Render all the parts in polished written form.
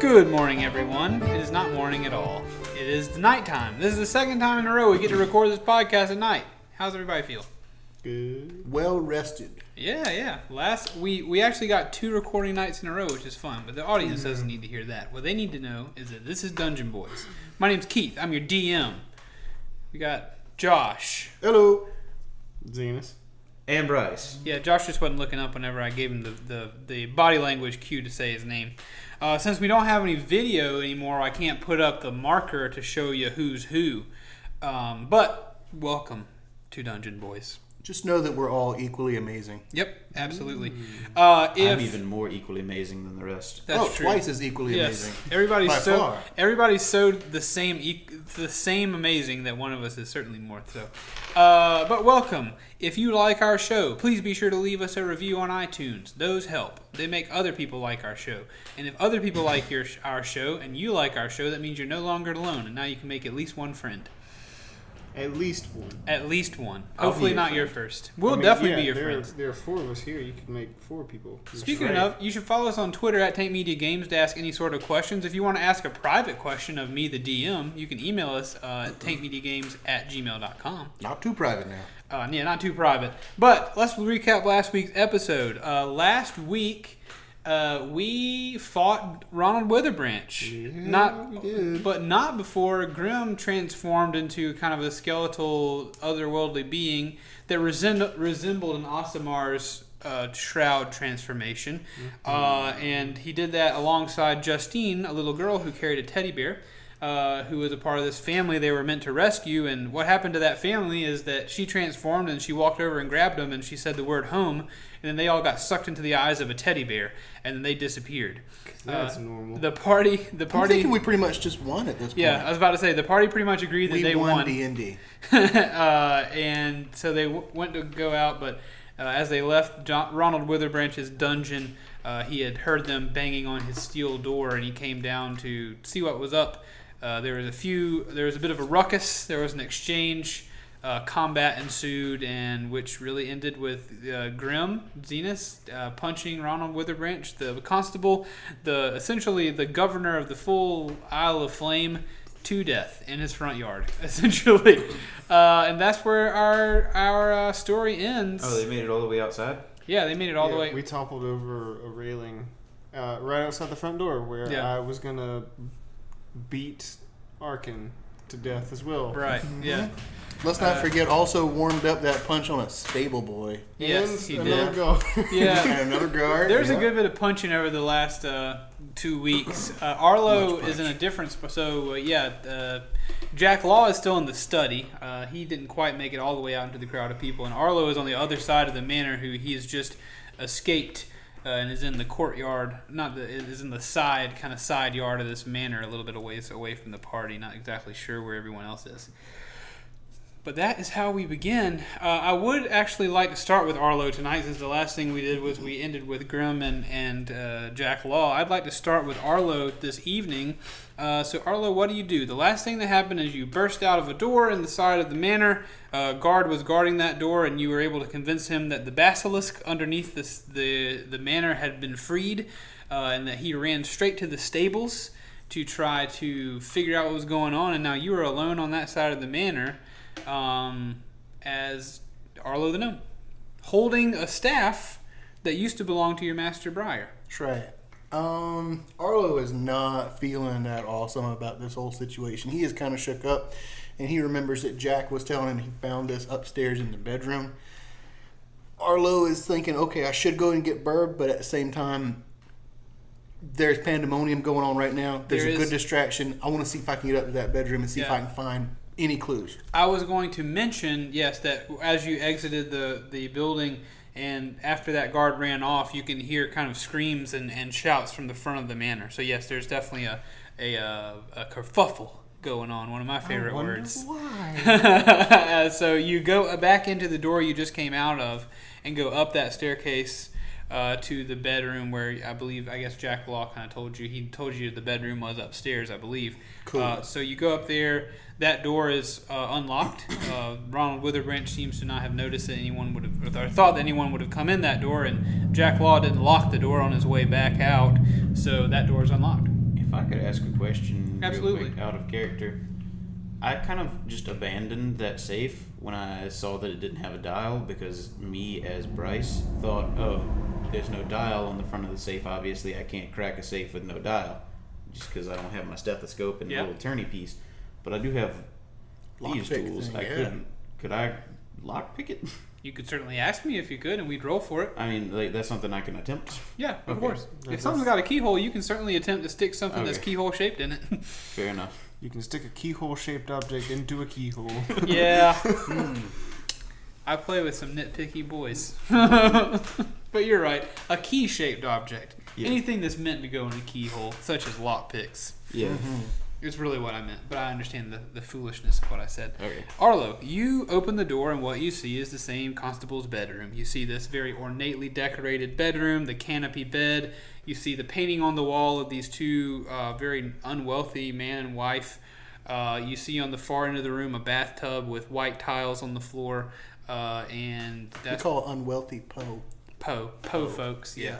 Good morning, everyone. It is not morning at all. It is nighttime. This is the second time in a row we get to record this podcast at night. How's everybody feel? Good. Well rested. Yeah. We actually got 2 recording nights in a row, which is fun, but the audience doesn't need to hear that. What they need to know is that this is Dungeon Boys. My name's Keith. I'm your DM. We got Josh. Hello. Zenas. And Bryce. Yeah, Josh just wasn't looking up whenever I gave him the body language cue to say his name. Since we don't have any video anymore, I can't put up the marker to show you who's who. But welcome to Dungeon Boys. Just know that we're all equally amazing. Yep, absolutely. I'm even more equally amazing than the rest. That's true. Twice as equally amazing. Everybody's By so far. everybody's so the same amazing that one of us is certainly more so. But welcome. If you like our show, please be sure to leave us a review on iTunes. Those help. They make other people like our show. And if other people like our show and you like our show, that means you're no longer alone. And now you can make at least one friend. At least one. At least one. I'll Hopefully be your not friend. your first. We'll definitely be your friends. There are 4 of us here. You could make 4 people. Speaking of, you should follow us on Twitter at Tank Media Games to ask any sort of questions. If you want to ask a private question of me, the DM, you can email us at tankmediagames@gmail.com. Not too private now. Yeah, not too private. But let's recap last week's episode. Last week, we fought Ronald Witherbranch. We did. But not before Grim transformed into kind of a skeletal, otherworldly being that resembled an Aasimar's shroud transformation. And he did that alongside Justine, a little girl who carried a teddy bear. Who was a part of this family they were meant to rescue. And what happened to that family is that she transformed and she walked over and grabbed them and she said the word home, and then they all got sucked into the eyes of a teddy bear and then they disappeared. That's normal. The party. I'm thinking we pretty much just won at this point. Yeah, I was about to say the party pretty much agreed that they won. D&D. And so they went to go out, but as they left Ronald Witherbranch's dungeon, he had heard them banging on his steel door, and he came down to see what was up. There was a bit of a ruckus. There was an exchange. Combat ensued, and which really ended with Grim, Zenas, punching Ronald Witherbranch, the constable, essentially the governor of the full Isle of Flame, to death in his front yard, essentially. And that's where our story ends. Oh, they made it all the way outside? Yeah, they made it all the way. We toppled over a railing right outside the front door where I was going to beat Arkin to death as well. Right, yeah. Let's not forget, also warmed up that punch on a stable boy. Yes, he and did. another guard. Yeah. And another guard. There's yeah. a good bit of punching over the last 2 weeks. Arlo is in a different spot. So, Jack Law is still in the study. He didn't quite make it all the way out into the crowd of people. And Arlo is on the other side of the manor, who he has just escaped and is in the courtyard. Is in the side yard of this manor, a little bit away from the party. Not exactly sure where everyone else is. But that is how we begin. I would actually like to start with Arlo tonight, since the last thing we did was we ended with Grim and Jack Law. I'd like to start with Arlo this evening. So Arlo, what do? The last thing that happened is you burst out of a door in the side of the manor. Guard was guarding that door, and you were able to convince him that the basilisk underneath the manor had been freed, and that he ran straight to the stables to try to figure out what was going on. And now you are alone on that side of the manor. As Arlo the Gnome, holding a staff that used to belong to your master Briar. That's right. Arlo is not feeling that awesome about this whole situation. He is kind of shook up, and he remembers that Jack was telling him he found this upstairs in the bedroom. Arlo is thinking, okay, I should go and get Burb, but at the same time, there's pandemonium going on right now. There's a good distraction. I want to see if I can get up to that bedroom and see if I can find any clues. I was going to mention, yes, that as you exited the building and after that guard ran off, you can hear kind of screams and shouts from the front of the manor. So yes, there's definitely a kerfuffle going on. One of my favorite words. Why? So you go back into the door you just came out of and go up that staircase to the bedroom where I guess Jack Law kind of told you. He told you the bedroom was upstairs, I believe. Cool. So you go up there. That door is unlocked. Ronald Witherbranch seems to not have noticed that anyone would have, or thought that anyone would have come in that door, and Jack Law didn't lock the door on his way back out, so that door is unlocked. If I could ask a question Absolutely. real quick, out of character. I kind of just abandoned that safe when I saw that it didn't have a dial because me as Bryce thought, oh, there's no dial on the front of the safe. Obviously, I can't crack a safe with no dial just because I don't have my stethoscope and little turny piece. But I do have these tools. Could I lockpick it? You could certainly ask me if you could, and we'd roll for it. I mean, like, that's something I can attempt. Yeah, of Okay. course. If something's got a keyhole, you can certainly attempt to stick something that's keyhole shaped in it. Fair enough. You can stick a keyhole-shaped object into a keyhole. Yeah. I play with some nitpicky boys. But you're right. A key-shaped object. Yeah. Anything that's meant to go in a keyhole, such as lockpicks. Yeah. Is really what I meant, but I understand the foolishness of what I said. Okay. Arlo, you open the door and what you see is the same constable's bedroom. You see this very ornately decorated bedroom, the canopy bed. You see the painting on the wall of these two very unwealthy man and wife. You see on the far end of the room a bathtub with white tiles on the floor, and that's We call it unwealthy Poe. Poe folks. Yeah.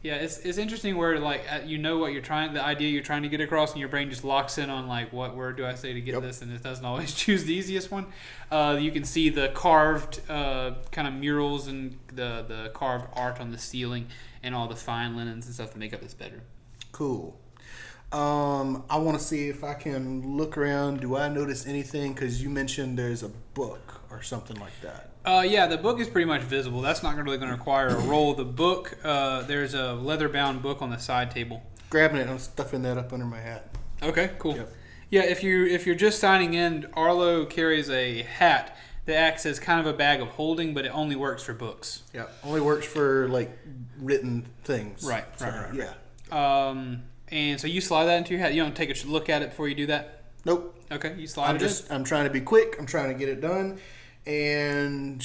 Yeah, it's interesting where like you know what the idea you're trying to get across, and your brain just locks in on like what word do I say to get this, and it doesn't always choose the easiest one. You can see the carved kind of murals and the carved art on the ceiling, and all the fine linens and stuff that make up this bedroom. Cool. I want to see if I can look around. Do I notice anything? Because you mentioned there's a book or something like that. Yeah, the book is pretty much visible. That's not really going to require a roll. The book, there's a leather-bound book on the side table. Grabbing it and I'm stuffing that up under my hat. Okay, cool. Yep. Yeah, if you're just signing in, Arlo carries a hat that acts as kind of a bag of holding, but it only works for books. Yeah, only works for like written things. Right. Yeah. And so you slide that into your hat. You don't take a look at it before you do that? Nope. Okay, you slide it in. I'm trying to be quick. I'm trying to get it done. And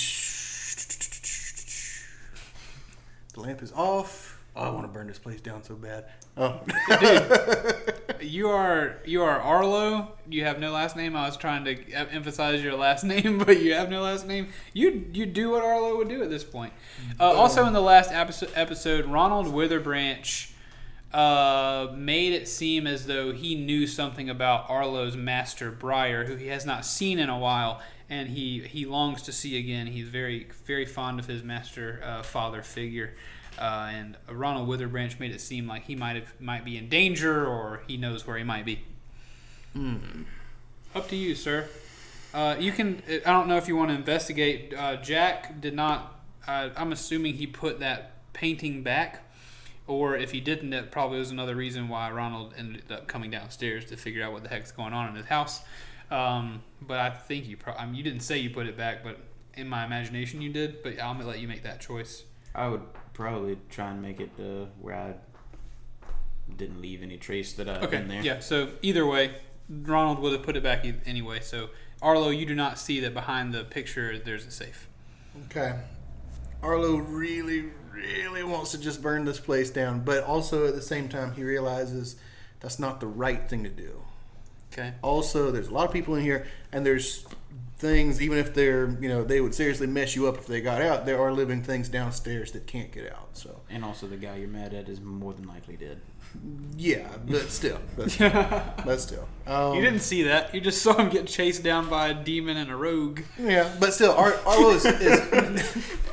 the lamp is off. Oh, I want to burn this place down so bad. Oh, Dude, you are Arlo. You have no last name. I was trying to emphasize your last name, but you have no last name. You do what Arlo would do at this point. Also, in the last episode, Ronald Witherbranch made it seem as though he knew something about Arlo's master, Briar, who he has not seen in a while, and he longs to see again. He's very, very fond of his master father figure. And Ronald Witherbranch made it seem like he might be in danger, or he knows where he might be. Up to you, sir. You can. I don't know if you want to investigate. Jack did not. I'm assuming he put that painting back, or if he didn't, that probably was another reason why Ronald ended up coming downstairs to figure out what the heck's going on in his house. But I think you didn't say you put it back, but in my imagination you did. But I'm gonna let you make that choice. I would probably try and make it where I didn't leave any trace that I've been there. Yeah, so either way, Ronald would have put it back anyway. So, Arlo, you do not see that behind the picture there's a safe. okay. Arlo really, really wants to just burn this place down, but also at the same time he realizes that's not the right thing to do. Okay. Also, there's a lot of people in here, and there's things, even if they're, they would seriously mess you up if they got out, there are living things downstairs that can't get out. So And also the guy you're mad at is more than likely dead. yeah, but still. You didn't see that. You just saw him get chased down by a demon and a rogue. Yeah, but still, Arlo is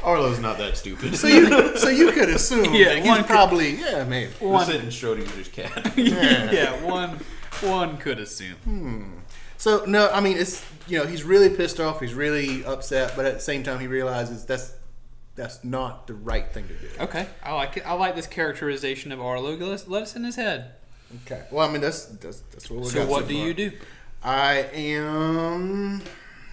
Arlo's not that stupid. so you could assume Yeah, that one he's could- probably maybe. We're sitting Schrodinger's cat. Yeah, one could assume. So no, I mean it's he's really pissed off, he's really upset, but at the same time he realizes that's not the right thing to do. Okay, I like it. I like this characterization of Arlo. Let us in his head. Okay. Well, I mean that's what we got. So what so do far. you do? I am.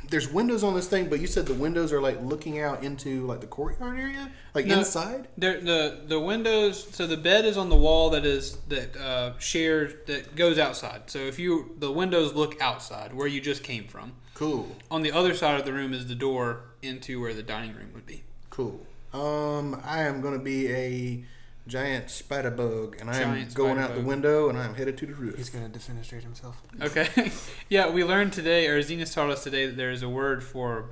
There's windows on this thing, but you said the windows are like looking out into like the courtyard area, like No. inside. The windows. So the bed is on the wall that shared that goes outside. So the windows look outside where you just came from. Cool. On the other side of the room is the door into where the dining room would be. Cool. I am going to be a giant spider bug, and I am Giant going spider out the bug. window, and I am headed to the roof. He's gonna defenestrate himself. Okay. Yeah, we learned today, or Zenas taught us today, that there is a word for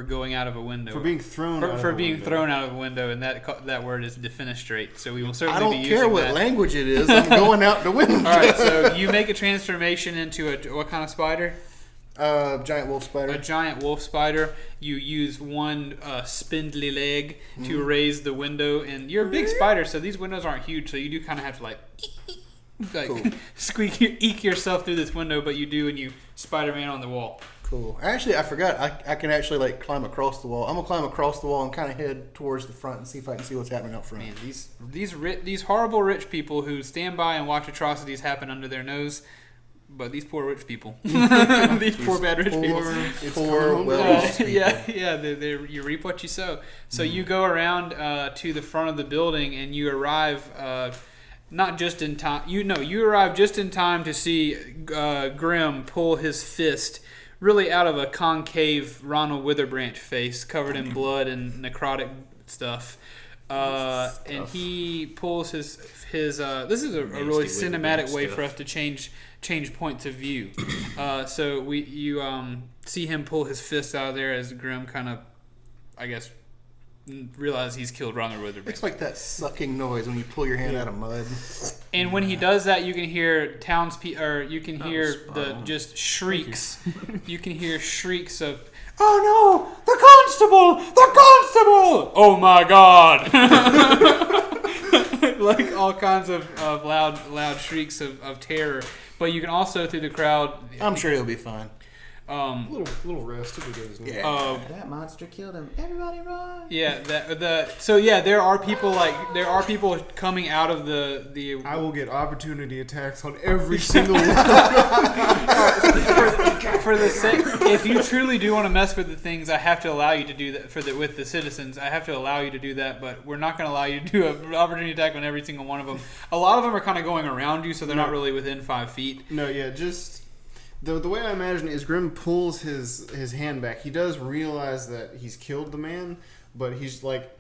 going out of a window. For being thrown. For being thrown out of a window, and that word is defenestrate. So we will I certainly don't be using care what that. language it is. I'm going out the window. All right. So you make a transformation into what kind of spider? Giant wolf spider. A giant wolf spider. You use one spindly leg to raise the window, and you're a big spider, so these windows aren't huge. So you do kind of have to like Cool. eke yourself through this window, but you do, and you Spider-Man on the wall. Cool. Actually, I forgot. I can actually like climb across the wall. I'm gonna climb across the wall and kind of head towards the front and see if I can see what's happening out front. Man, these horrible rich people who stand by and watch atrocities happen under their nose. But these poor rich people, these poor bad rich people. Poor well-rich people. Yeah. You reap what you sow. So you go around to the front of the building, and you arrive not just in time. You arrive just in time to see Grim pull his fist really out of a concave Ronald Witherbranch face, covered in blood and necrotic stuff. And he pulls his. This is a really cinematic way for us to change points of view. So you see him pull his fist out of there as Grim kind of, I guess, realizes he's killed Ronald Witherbranch. It's like that sucking noise when you pull your hand out of mud. And when he does that, you can hear you can hear just shrieks. You can hear shrieks of, "Oh no, the constable! Oh my God!" Like all kinds of loud shrieks of terror. But you can also, through the crowd, I'm sure he'll be fine. Little rest if he goes. Yeah. That monster killed him. Everybody run! Yeah, there are people coming out of the. I will get opportunity attacks on every single one. For the sake, if you truly do want to mess with the things, I have to allow you to do that with the citizens. I have to allow you to do that, but we're not going to allow you to do an opportunity attack on every single one of them. A lot of them are kind of going around you, so they're not really within 5 feet. No, yeah, just the way I imagine it is Grim pulls his hand back. He does realize that he's killed the man, but he's like,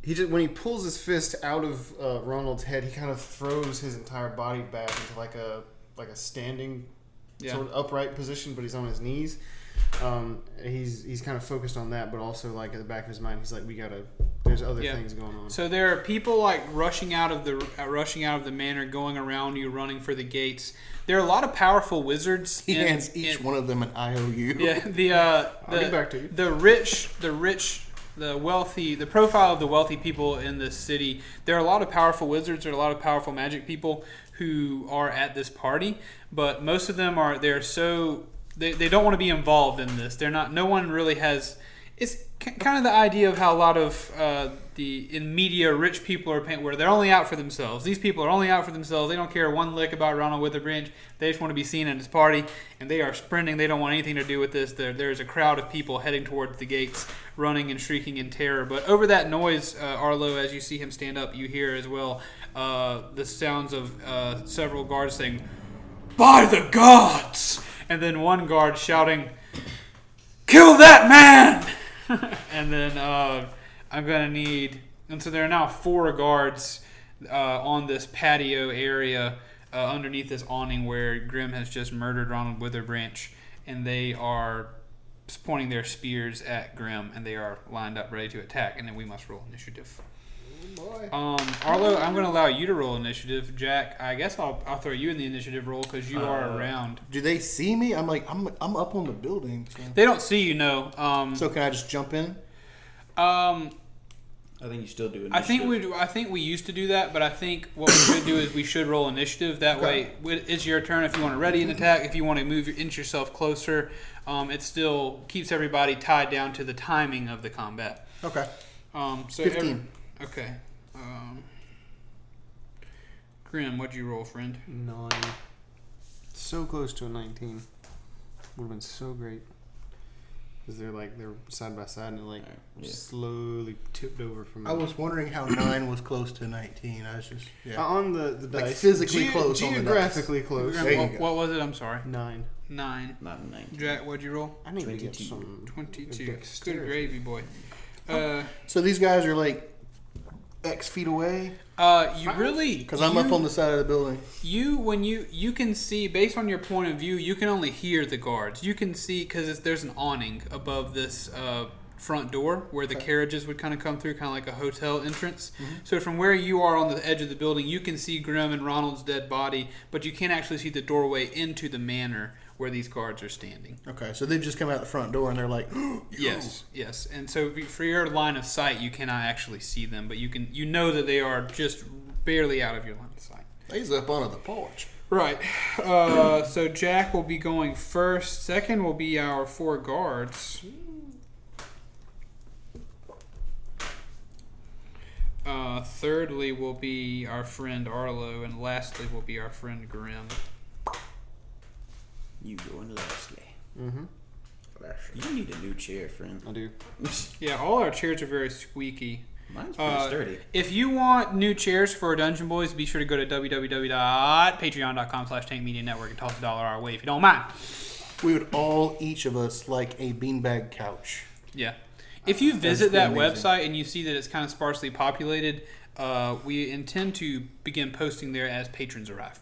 when he pulls his fist out of Ronald's head, he kind of throws his entire body back into like a standing sort of upright position, but he's on his knees. He's kind of focused on that, but also like at the back of his mind, he's like, there's other things going on. So there are people like rushing out of the manor, going around you, running for the gates. There are a lot of powerful wizards. He hands each one of them an IOU. Yeah, I'll get back to you. The rich, the wealthy, the profile of the wealthy people in this city. There are a lot of powerful wizards. There are a lot of powerful magic people who are at this party, but most of them they don't want to be involved in this. They're not. No one really has. It's kind of the idea of how a lot of in media rich people are painted, where they're only out for themselves. These people are only out for themselves. They don't care one lick about Ronald Witherbranch. They just want to be seen at this party, and they are sprinting. They don't want anything to do with this. There's a crowd of people heading towards the gates, running and shrieking in terror. But over that noise, Arlo, as you see him stand up, you hear as well the sounds of several guards saying, "By the gods!" And then one guard shouting, "Kill that man!" And then I'm going to need... And so there are now 4 guards on this patio area underneath this awning where Grim has just murdered Ronald Witherbranch. And they are pointing their spears at Grim, and they are lined up ready to attack. And then we must roll initiative. Boy. Arlo, I'm going to allow you to roll initiative. Jack, I guess I'll throw you in the initiative roll because you are around. Do they see me? I'm up on the building. So. They don't see you, no. So can I just jump in? I think you still do initiative. I think we used to do that, but I think what we should do is we should roll initiative. That way, it's your turn if you want to ready an attack. If you want to inch yourself closer, it still keeps everybody tied down to the timing of the combat. Okay. So 15. Okay. Grim, what'd you roll, friend? 9. So close to a 19. Would have been so great. Because they're side by side and it slowly tipped over from. I was wondering how 9 was close to 19. I was just on the dice. Physically close. Geographically close. What was it? I'm sorry. 9. 9. Not a 19. Jack, what'd you roll? I need 22. to get some 22. dexterity. Good gravy, boy. So these guys are X feet away? You really Because I'm up on the side of the building. When you can see based on your point of view, you can only hear the guards. You can see because there's an awning above this front door where the carriages would kind of come through, kind of like a hotel entrance. So from where you are on the edge of the building, you can see Grim and Ronald's dead body, but you can't actually see the doorway into the manor where these guards are standing. Okay, so they just come out the front door and they're like, Yes. And so for your line of sight, you cannot actually see them, but you know that they are just barely out of your line of sight. He's up onto the porch. Right. So Jack will be going first. Second will be our 4 guards. Thirdly will be our friend Arlo, and lastly will be our friend Grim. You going lastly. Mm-hmm. You need a new chair, friend. I do. Yeah, all our chairs are very squeaky. Mine's pretty sturdy. If you want new chairs for Dungeon Boys, be sure to go to www.patreon.com/tankmedia network and toss $1 our way if you don't mind. We would all, each of us, like a beanbag couch. Yeah. If you visit that amazing. website and you see that it's kind of sparsely populated, we intend to begin posting there as patrons arrive.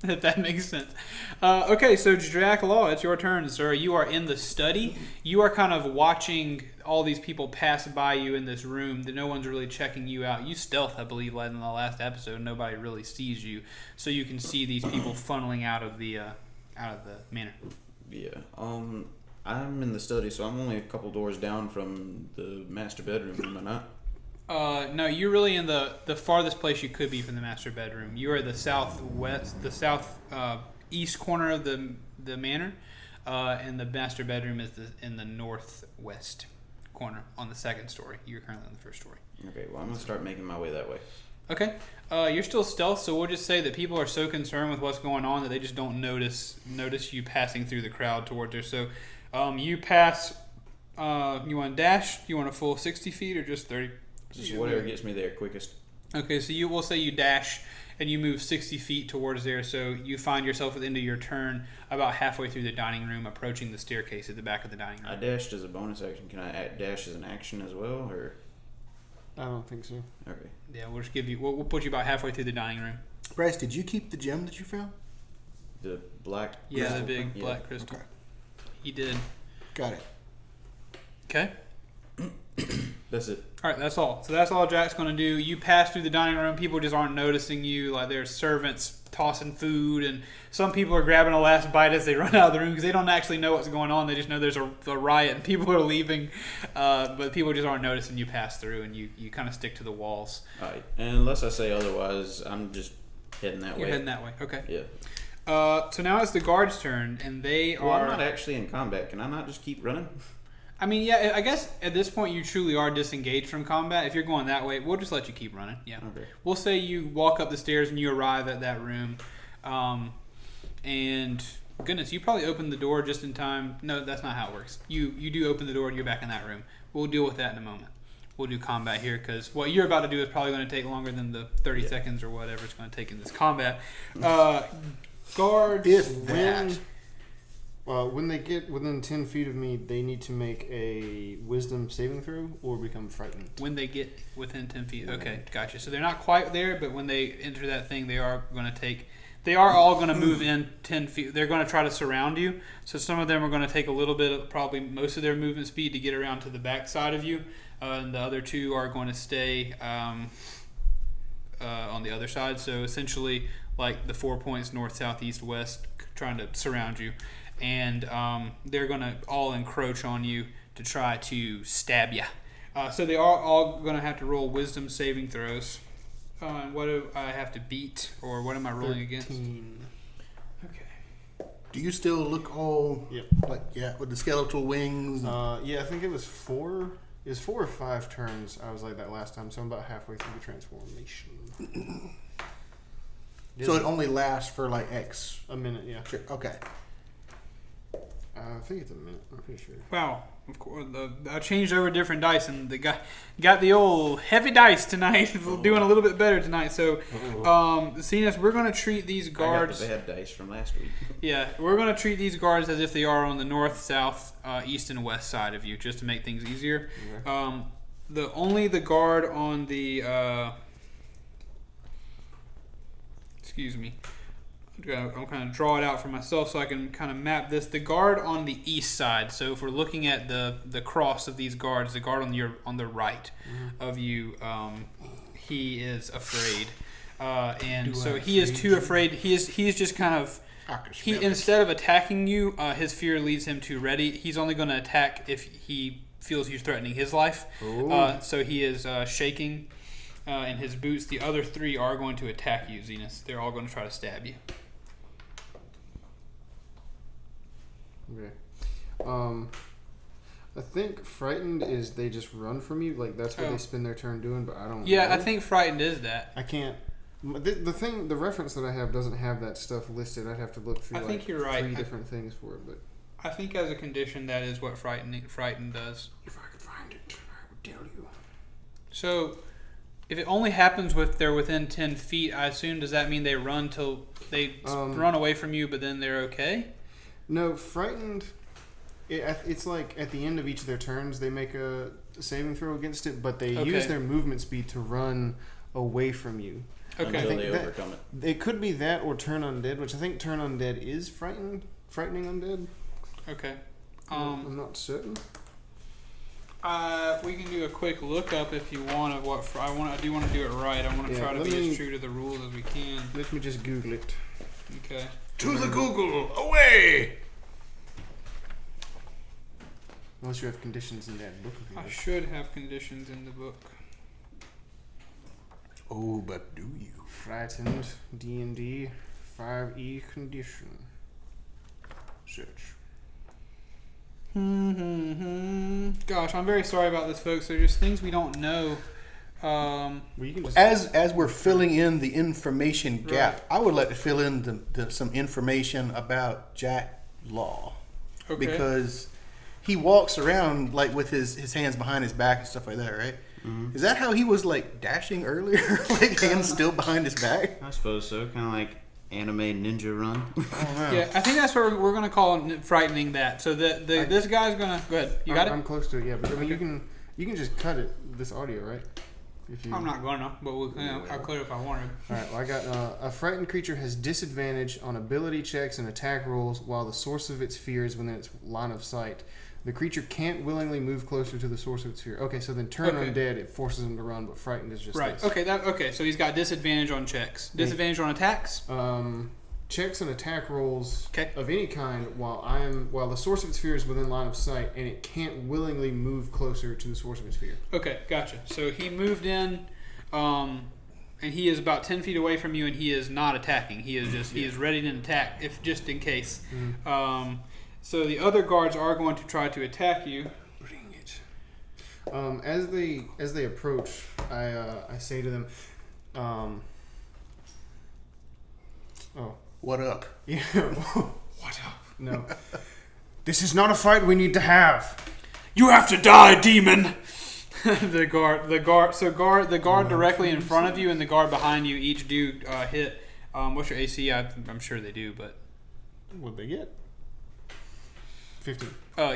If that makes sense. Okay, so Jack Law, it's your turn, sir. You are in the study. You are kind of watching all these people pass by you in this room. That no one's really checking you out. You stealth, I believe, like in the last episode. Nobody really sees you, so you can see these people funneling out of the manor. Yeah. I'm in the study, so I'm only a couple doors down from the master bedroom, am I not? No, you're really in the farthest place you could be from the master bedroom. You are the east corner of the manor, and the master bedroom is in the northwest corner on the second story. You're currently on the first story. Okay, well, I'm going to start making my way that way. Okay. You're still stealth, so we'll just say that people are so concerned with what's going on that they just don't notice you passing through the crowd toward there. So you pass. You want to dash? You want a full 60 feet or just 30? Just whatever gets me there quickest. Okay, so we'll say you dash and you move 60 feet towards there, so you find yourself at the end of your turn about halfway through the dining room, approaching the staircase at the back of the dining room. I dashed as a bonus action. Can I dash as an action as well, or? I don't think so. Okay. Yeah, we'll just we'll put you about halfway through the dining room. Bryce, did you keep the gem that you found? The black. Yeah, crystal the big thing? black crystal. Okay. He did. Got it. Okay. That's it. All right, that's all. So that's all Jack's going to do. You pass through the dining room. People just aren't noticing you. Like there's servants tossing food, and some people are grabbing a last bite as they run out of the room because they don't actually know what's going on. They just know there's a riot and people are leaving. But people just aren't noticing you pass through, and you kind of stick to the walls. All right. And unless I say otherwise, I'm just heading that way. You're heading that way. Okay. Yeah. So now it's the guards' turn, and they Well, are. I'm not actually in combat. Can I not just keep running? I mean, yeah, I guess at this point you truly are disengaged from combat. If you're going that way, we'll just let you keep running. Yeah. Okay. We'll say you walk up the stairs and you arrive at that room. And goodness, you probably opened the door just in time. No, that's not how it works. You do open the door and you're back in that room. We'll deal with that in a moment. We'll do combat here because what you're about to do is probably going to take longer than the 30 seconds or whatever it's going to take in this combat. Guards. If that. When they get within 10 feet of me, they need to make a wisdom saving throw or become frightened. When they get within 10 feet. Okay, gotcha. So they're not quite there, but when they enter that thing, they are all going to move in 10 feet. They're going to try to surround you. So some of them are going to take a little bit of, probably most of their movement speed to get around to the back side of you. And the other two are going to stay on the other side. So essentially, like the 4 points, north, south, east, west, trying to surround you. And they're going to all encroach on you to try to stab you. So they are all going to have to roll wisdom saving throws. And what do I have to beat, or what am I rolling against? 13. Okay. Do you still look all Yep. with the skeletal wings? Yeah, I think it was 4. It was 4 or 5 turns. I was like that last time, so I'm about halfway through the transformation. So it only lasts for like X. A minute, yeah. Sure. Okay. I think it's a minute. I'm pretty sure. Wow. Of course, I changed over different dice, and the guy got the old heavy dice tonight. Doing a little bit better tonight. So, seeing as we're going to treat these guards. I got the bad dice from last week. Yeah, we're going to treat these guards as if they are on the north, south, east, and west side of you, just to make things easier. Okay. the guard on the excuse me. I'm kind of draw it out for myself so I can kind of map this. The guard on the east side. So if we're looking at the cross of these guards, the guard on the right of you, he is afraid, and so he is too afraid. He is just kind of. Instead of attacking you, his fear leads him to ready. He's only going to attack if he feels you're threatening his life. So he is shaking in his boots. The other three are going to attack you, Zenas. They're all going to try to stab you. Okay. I think frightened is they just run from you. Like that's what they spend their turn doing. But I don't. Yeah, know. I think frightened is that. I can't. The reference that I have doesn't have that stuff listed. I'd have to look through. I think you're right. 3 different things for it, but I think as a condition that is what frightened does. if I could find it, I would tell you. So, if it only happens if they're within 10 feet, I assume does that mean they run till they run away from you, but then they're okay? No, frightened. It's like at the end of each of their turns, they make a saving throw against it, but they use their movement speed to run away from you. Okay. Until they overcome it. It could be that or turn undead, which I think turn undead is frightening undead. Okay. I'm not certain. We can do a quick lookup if you want of what I do want to do it right. I want to try to be as true to the rules as we can. Let me just Google it. Okay. To the Google, away! Unless you have conditions in that book. I should have conditions in the book. Oh, but do you? Frightened D&D 5e condition. Search. Gosh, I'm very sorry about this, folks. There's just things we don't know. Well, you can just As we're filling in the information gap, I would like to fill in some information about Jack Law. Okay. Because he walks around like with his hands behind his back and stuff like that, right? Mm-hmm. Is that how he was like dashing earlier? Like hands still behind his back? I suppose so. Kind of like anime ninja run. Yeah, I think that's what we're going to call frightening that. So this guy's going to... Go ahead. You got it? I'm close to it, yeah. But I mean, you can just cut it, this audio, right? If you, I'm not going to, but I'll cut it if I wanted. All right, well, I got a frightened creature has disadvantage on ability checks and attack rolls while the source of its fear is within its line of sight. The creature can't willingly move closer to the source of its fear. Okay, so then turn undead, it forces him to run, but frightened is just right. this. Okay, so he's got disadvantage on checks. Disadvantage on attacks? Checks and attack rolls Okay. of any kind while the source of its fear is within line of sight and it can't willingly move closer to the source of its fear. Okay, gotcha. So he moved in, and he is about 10 feet away from you, and he is not attacking. He is ready to attack if just in case. Mm-hmm. So the other guards are going to try to attack you. Bring it. As they approach, I say to them, What up? Yeah. What up? No. This is not a fight we need to have. You have to die, demon. The guard directly in front of you and the guard behind you each do hit. What's your AC? I'm sure they do, but What'd they get? 15.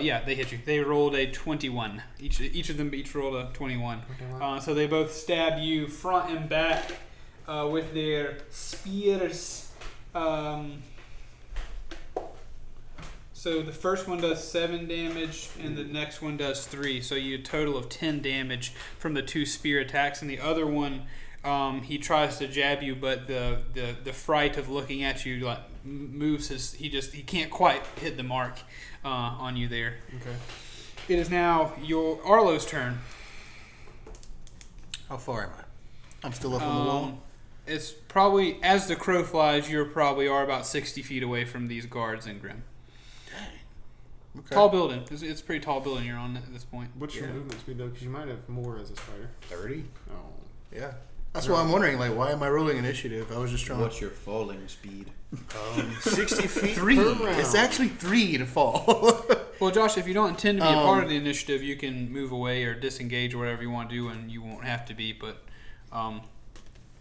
Yeah, they hit you. They rolled a 21. Each of them rolled a 21. So they both stab you front and back with their spears. So the first one does 7 damage, and the next one does 3. So you a total of 10 damage from the 2 spear attacks. And the other one, he tries to jab you, but the fright of looking at you like moves his. He can't quite hit the mark on you there. Okay. It is now your Arlo's turn. How far am I? I'm still up on the wall. It's probably, as the crow flies, you probably are about 60 feet away from these guards in Grim. Dang. Okay. Tall building. It's a pretty tall building you're on at this point. What's your movement speed though? Because you might have more as a spider. 30? Oh. Yeah. That's why I'm wondering, like, why am I rolling initiative? I was just trying What's your falling speed? 60 feet 3. per round. It's actually 3 to fall. Well, Josh, if you don't intend to be a part of the initiative, you can move away or disengage or whatever you want to do, and you won't have to be. But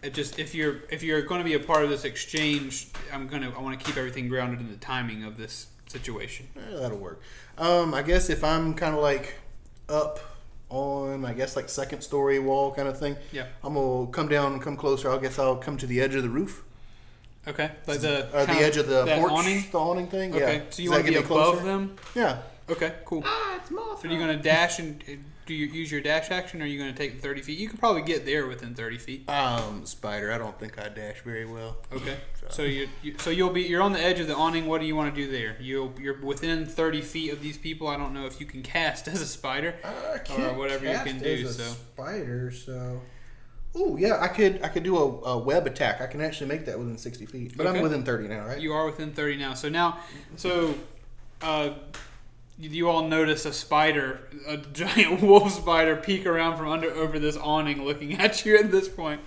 it just if you're going to be a part of this exchange, I want to keep everything grounded in the timing of this situation. That'll work. I guess if I'm kind of like up on, I guess, like second story wall kind of thing. Yeah. I'm gonna come down and come closer. I guess I'll come to the edge of the roof. Okay. Like the Edge of the that porch, awning. the awning thing. Okay. Yeah. So you Does want that to be get me above closer? them? Yeah. Okay. Cool. It's Mothra. Are you going to dash and do you use your dash action, or are you going to take the 30 feet? You could probably get there within 30 feet. Spider. I don't think I dash very well. Okay. So you're on the edge of the awning. What do you want to do there? You're within 30 feet of these people. I don't know if you can cast as a spider or whatever you can do. So spider. So. Oh yeah, I could do a web attack. I can actually make that within 60 feet, but Okay. I'm within 30 now, right? you are within 30 now. You all notice a spider, a giant wolf spider, peek around from over this awning, looking at you at this point,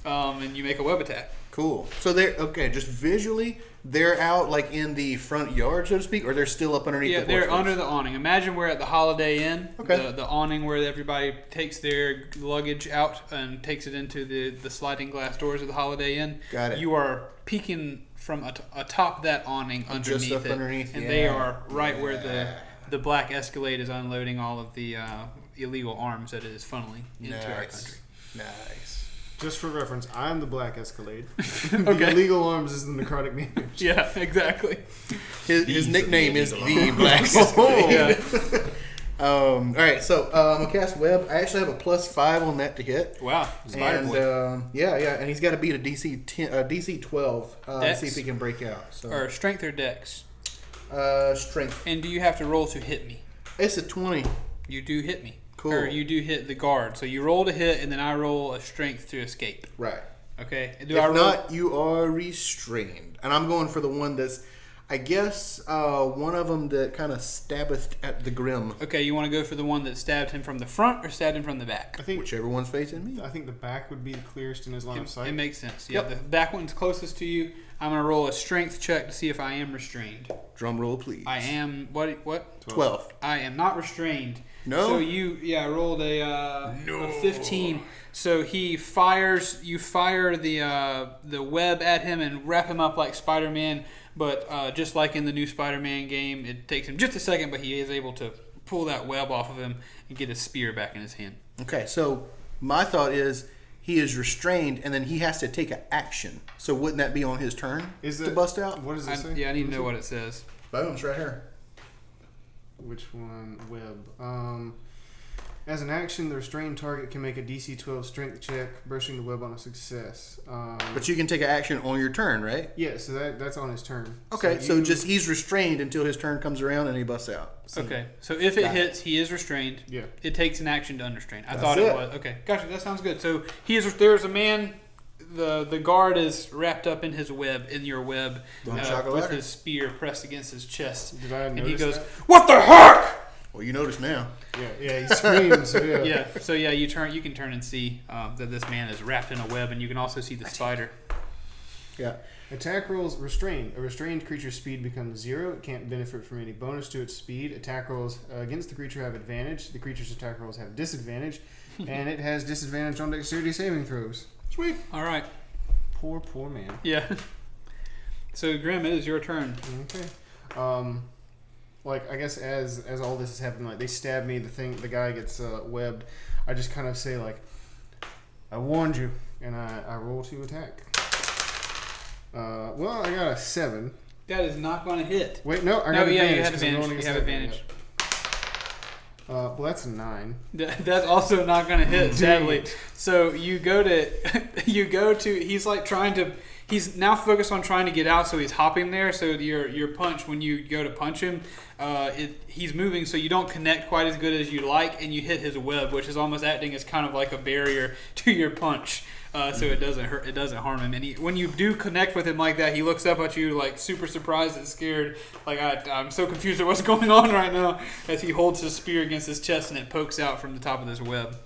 and you make a web attack. Cool. So they're okay. Just visually, they're out like in the front yard, so to speak, or they're still up underneath. Yeah, the they're porch under space? the awning. Imagine we're at the Holiday Inn. Okay. The awning where everybody takes their luggage out and takes it into the sliding glass doors of the Holiday Inn. Got it. You are peeking from atop that awning underneath Just up it, underneath, and yeah. they are right where the black Escalade is unloading all of the illegal arms that it is funneling into our country. Nice. Just for reference, I'm the Black Escalade. Okay. The illegal arms is the necrotic damage. Yeah, exactly. His nickname is illegal the Black Escalade. Yeah. All right, so I'm gonna cast web. I actually have a +5 on that to hit. Wow. Spider And boy. yeah, and he's got to beat a DC 10, DC 12 to Dex? see if he can break out. So Or strength or dex. strength. And do you have to roll to hit me? It's a 20. You do hit me. Cool. Or you do hit the guard. So you roll to hit, and then I roll a strength to escape. Right. Okay. If not, you are restrained. And I'm going for the one that's, I guess, one of them that kind of stabbeth at the grim. Okay, you want to go for the one that stabbed him from the front or stabbed him from the back? I think Whichever one's facing me. I think the back would be the clearest in his line of sight. It makes sense. Yeah, Yep. the back one's closest to you. I'm going to roll a strength check to see if I am restrained. Drum roll, please. I am, what? 12. I am not restrained. No? So I rolled a 15. So he fires. You fire the web at him and wrap him up like Spider-Man. But just like in the new Spider-Man game, it takes him just a second, but he is able to pull that web off of him and get his spear back in his hand. Okay, so my thought is he is restrained and then he has to take an action. So wouldn't that be on his turn to bust out? What does it say? Yeah, I need to know what it says. Boom, it's right here. Which one? Web. As an action, the restrained target can make a DC 12 strength check, bursting the web on a success. But you can take an action on your turn, right? Yeah, so that's on his turn. Okay, so you- just he's restrained until his turn comes around and he busts out. Okay, so if it Got it. hits, he is restrained. Yeah. It takes an action to unrestrain. I That's thought it it. was. Okay, gotcha. That sounds good. So there's a man. The guard is wrapped up in his web, in your web, Don with Chocolate. his spear pressed against his chest. Did I And notice he goes, that? "What the heck?" Well, you notice now. Yeah, he screams. So yeah. Yeah. So yeah, you can turn and see that this man is wrapped in a web, and you can also see the spider. Yeah. Attack rolls restrained. A restrained creature's speed becomes 0. It can't benefit from any bonus to its speed. Attack rolls against the creature have advantage. The creature's attack rolls have disadvantage, and it has disadvantage on dexterity saving throws. Sweet. All right. Poor man. Yeah. So Grim, it is your turn. Okay. Like I guess as all this is happening, like they stab me, the guy gets webbed. I just kind of say like, "I warned you," and I roll to attack. Well, I got a 7. That is not going to hit. Wait, no, I got No, advantage. yeah, you have 'cause I'm advantage. rolling a You have 7. advantage. Well, that's a 9. That's also not going to hit, Dang sadly. it. So you go to, he's like he's now focused on trying to get out, so he's hopping there. So your punch, when you go to punch him, he's moving, so you don't connect quite as good as you like, and you hit his web, which is almost acting as kind of like a barrier to your punch. So it doesn't hurt. It doesn't harm him. And when you do connect with him like that, he looks up at you like super surprised and scared. Like I'm so confused at what's going on right now. As he holds his spear against his chest and it pokes out from the top of this web.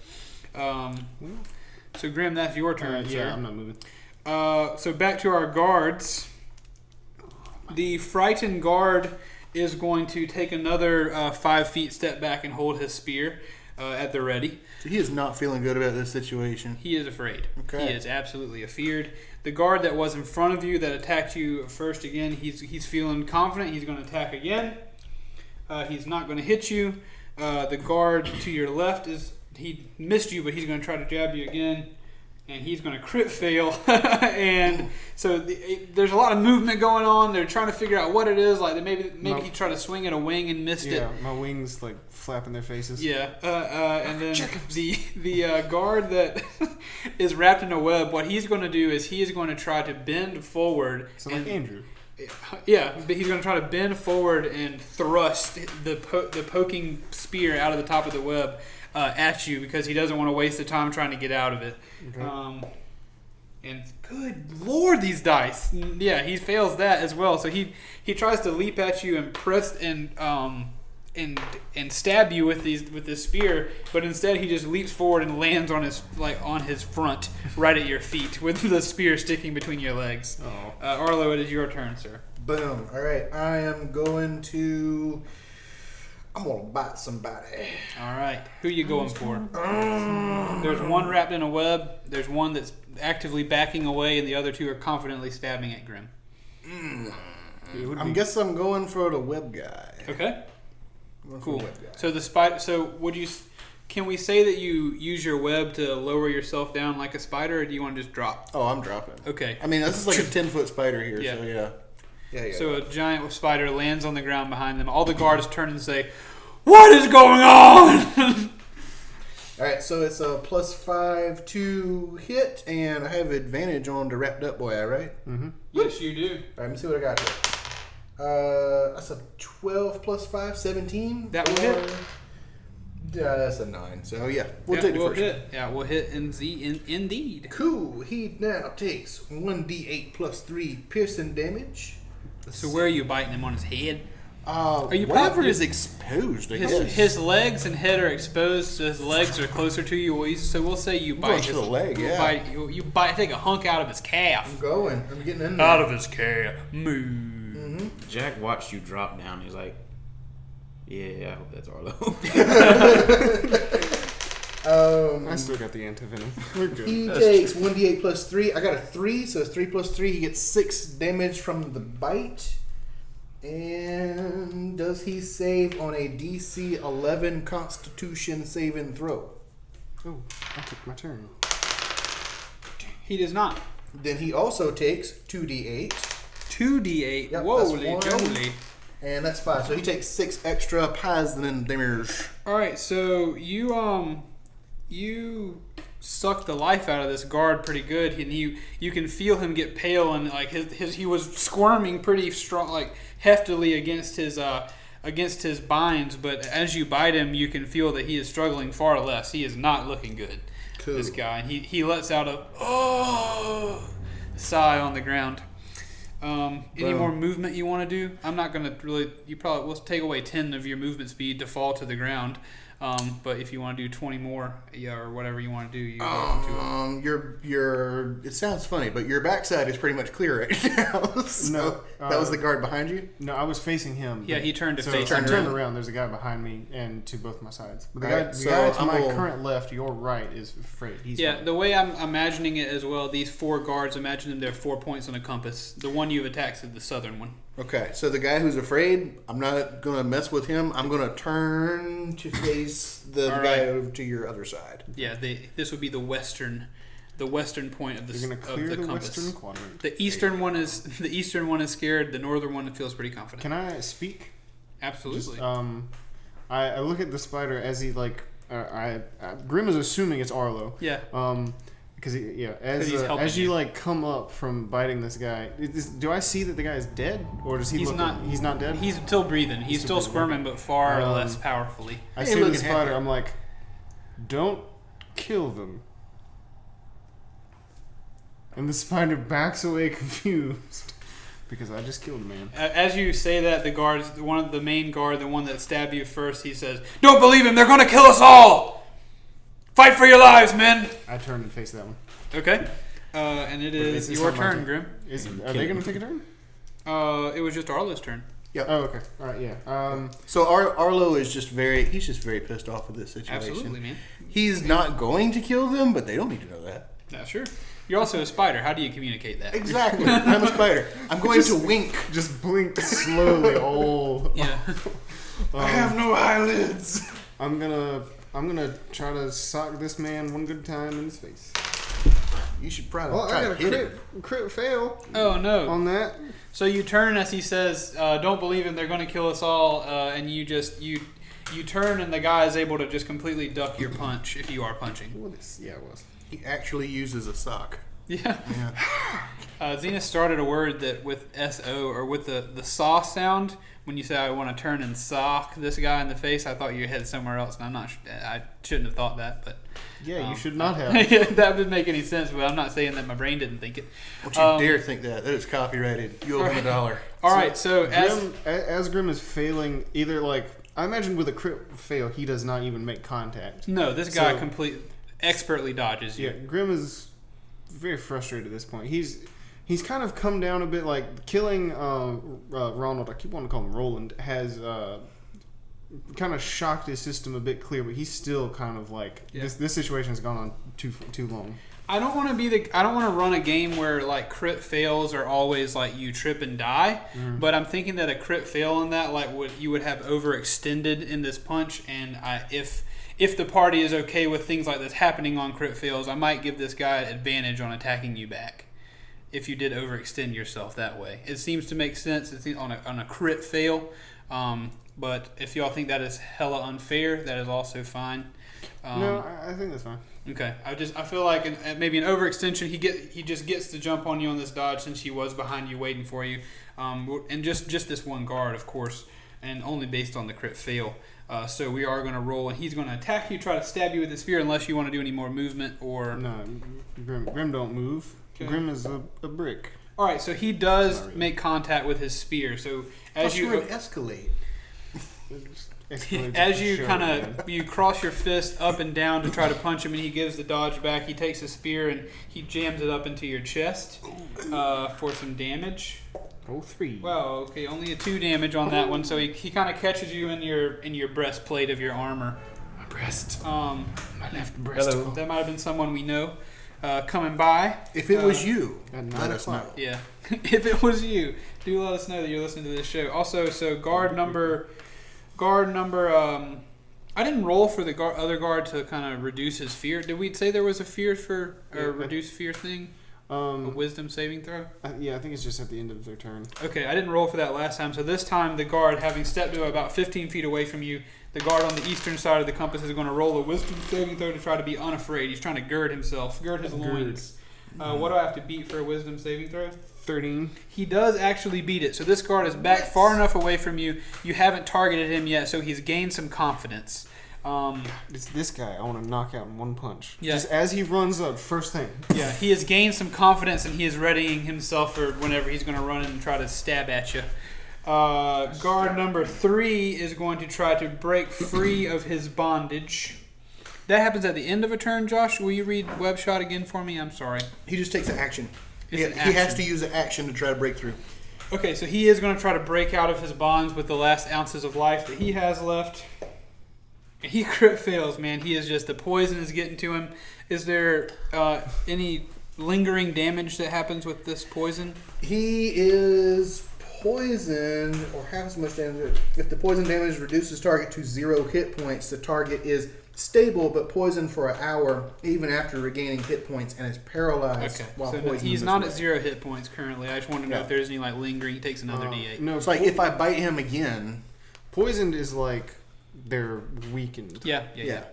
So Grim, that's your turn, sir. Yeah, I'm not moving. So back to our guards. The frightened guard is going to take another 5 feet step back and hold his spear at the ready. So he is not feeling good about this situation. He is afraid. Okay. He is absolutely afeared. The guard that was in front of you that attacked you first again, he's feeling confident. He's going to attack again. He's not going to hit you. The guard to your left he missed you, but he's going to try to jab you again, and he's going to crit fail. And so there's a lot of movement going on. They're trying to figure out what it is. Like maybe he tried to swing at a wing and missed it. Yeah, my wings like flapping their faces. Yeah, and then the guard that is wrapped in a web. What he's going to do is he is going to try to bend forward. So like Andrew. Yeah, but he's going to try to bend forward and thrust the poking spear out of the top of the web at you because he doesn't want to waste the time trying to get out of it. Okay. And good lord, these dice! Yeah, he fails that as well. So he tries to leap at you and press and stab you with this spear, but instead he just leaps forward and lands on his front, right at your feet, with the spear sticking between your legs. Oh. Arlo, it is your turn, sir. Boom. All right, I am going to. I'm gonna bite somebody. All right, who you going for? There's one wrapped in a web. There's one that's actively backing away, and the other two are confidently stabbing at Grim. I guess I'm going for the web guy. Okay. Cool. Web guy. So the spider. So can we say that you use your web to lower yourself down like a spider, or do you want to just drop? Oh, I'm dropping. Okay. I mean, this is like a 10-foot spider here, Yeah. so yeah. Yeah. So a giant spider lands on the ground behind them. All the guards turn and say, "What is going on?" All right, so it's a +5 to hit, and I have advantage on the wrapped up boy, right? Mm-hmm. Yes, you do. All right, let me see what I got here. That's a 12 + 5, 17. That will hit. Yeah, that's a 9. So yeah, we'll take the we'll first. hit. Yeah, we'll hit indeed. Cool. He now takes 1d8 + 3 piercing damage. So where are you biting him, on his head? Are you whatever probably- is exposed? I guess. His legs and head are exposed, so his legs are closer to you. So we'll say you going bite to his the leg, yeah. You bite, take a hunk out of his calf. I'm going. I'm getting in there. Out of his calf. Moo. Mm-hmm. Jack watched you drop down. He's like, "Yeah, I hope that's Arlo." I still got the antivenom. We're good. He takes 1d8 + 3. I got a 3, so it's 3 + 3. He gets 6 damage from the bite. And does he save on a DC 11 Constitution saving throw? Oh, I took my turn. He does not. Then he also takes 2d8, 2d8. Yep, Whoa, that's one. jolly. and that's 5. So he takes 6 extra poison damage. All right, so you sucked the life out of this guard pretty good, and you can feel him get pale, and like he was squirming pretty strong, like heftily against his binds. But as you bite him, you can feel that he is struggling far less. He is not looking good. Cool. This guy, and he lets out a sigh on the ground. Any more movement you want to do? I'm not gonna really. You probably will take away 10 of your movement speed to fall to the ground. But if you want to do 20 more, or whatever you want to do, you're welcome to it. It sounds funny, but your backside is pretty much clear right now. So No, that was the guard behind you. No, I was facing him. Yeah, he turned to so face I him. turned around. There's a guy behind me and to both my sides. But the Alright, guy, so guy to I'm my gonna- current left, your right, is afraid. He's Yeah, fine. the way I'm imagining it as well, these 4 guards, imagine them, there are 4 points on a compass. The one you've attacked is the southern one. Okay, so the guy who's afraid, I'm not gonna mess with him. I'm gonna turn to face the All guy right. over to your other side. Yeah, this would be the western point of the You're gonna clear of the compass. western quadrant. The eastern one is scared. The northern one feels pretty confident. Can I speak? Absolutely. I look at the spider as he like. Grim is assuming it's Arlo. Yeah. Because he's helping as you you. like come up from biting this guy, do I see that the guy is dead, or does he He's look? not. He's not dead. He's still breathing. He's still still squirming, but far Um, less powerfully. I Hey, see the looking spider. happy. I'm like, don't kill them. And the spider backs away confused because I just killed a man. As you say that, the guards, one of the main guard, the one that stabbed you first, he says, "Don't believe him. They're going to kill us all. Fight for your lives, men." I turn and face that one. Okay. And it is it's your not my turn, turn. Grim. Are they going to take a turn? It was just Arlo's turn. Yep. Oh, okay. All right. Yeah. So Arlo is just very pissed off with this situation. Absolutely, man. He's not going to kill them, but they don't need to know that. Yeah, sure. You're also a spider. How do you communicate that? Exactly. I'm a spider. I'm going to wink. Just blink slowly. All. Yeah. I have no eyelids. I'm gonna try to sock this man one good time in his face. You should probably Well, try I to got hit a it. crit fail Oh no! on that. So you turn as he says, "Don't believe him. They're going to kill us all." And you turn, and the guy is able to just completely duck your punch if you are punching. Yeah, it was. He actually uses a sock. Yeah. Yeah. Zenith started a word that with SO or with the saw sound. When you say I want to turn and sock this guy in the face, I thought you had somewhere else, and I'm not. I shouldn't have thought that, but Yeah, you should not have. that didn't make any sense. But I'm not saying that my brain didn't think it. Don't you dare think that. That is copyrighted. You owe him $1. All right, so As Grim is failing, either like I imagine with a crit fail, he does not even make contact. no, this guy So- expertly dodges you. Yeah, Grim is very frustrated at this point. He's kind of come down a bit. Like killing Ronald, I keep wanting to call him Roland, has kind of shocked his system a bit clear. But he's still kind of like this situation has gone on too long. I don't want to run a game where like crit fails are always like you trip and die. But I'm thinking that a crit fail in that you would have overextended in this punch, and if the party is okay with things like this happening on crit fails, I might give this guy advantage on attacking you back. If you did overextend yourself that way, it seems to make sense. It's on a crit fail, but if y'all think that is hella unfair, that is also fine. No, I think that's fine. Okay, I feel like maybe an overextension. He just gets to jump on you on this dodge since he was behind you waiting for you, and just this one guard, of course, and only based on the crit fail. So we are going to roll, and he's going to attack you, try to stab you with the spear, unless you want to do any more movement or. No, Grim don't move. Okay. Grim is a brick. All right, so he does make contact with his spear. So as you escalate. as you kind of you cross your fist up and down to try to punch him, and he gives the dodge back. He takes a spear and he jams it up into your chest for some damage. 3. Wow. Okay, only a 2 damage on that one. So he kind of catches you in your breastplate of your armor. My breast. My left breast. Hello. That might have been someone we know coming by. If it was you, at let us know. Yeah. If it was you, do let us know that you're listening to this show. Also, so guard number. I didn't roll for the other guard to kind of reduce his fear. Did we say there was a fear for reduce fear thing? A wisdom saving throw? Yeah, I think it's just at the end of their turn. Okay, I didn't roll for that last time. So this time, the guard, having stepped to about 15 feet away from you, the guard on the eastern side of the compass is going to roll a wisdom saving throw to try to be unafraid. He's trying to gird his loins. What do I have to beat for a wisdom saving throw? 13. He does actually beat it. So this guard is back far enough away from you. You haven't targeted him yet, so he's gained some confidence. It's this guy I want to knock out in one punch. Yeah. Just as he runs up, first thing. Yeah, he has gained some confidence, and he is readying himself for whenever he's going to run in and try to stab at you. Guard number 3 is going to try to break free of his bondage. That happens at the end of a turn, Josh. Will you read web shot again for me? I'm sorry. He just takes an action. It's an He has action. to use an action to try to break through. Okay, so he is going to try to break out of his bonds with the last ounces of life that he has left. He crit fails, man. He is just, the poison is getting to him. Is there any lingering damage that happens with this poison? He is poisoned, or has much damage. If the poison damage reduces target to 0 hit points, the target is stable but poisoned for an hour, even after regaining hit points, and is paralyzed while so poisoned. he's not at 0 hit points currently. I just want to know if there's any lingering. He takes another D8. No, It's like if I bite him again. poisoned is like they're weakened. Yeah.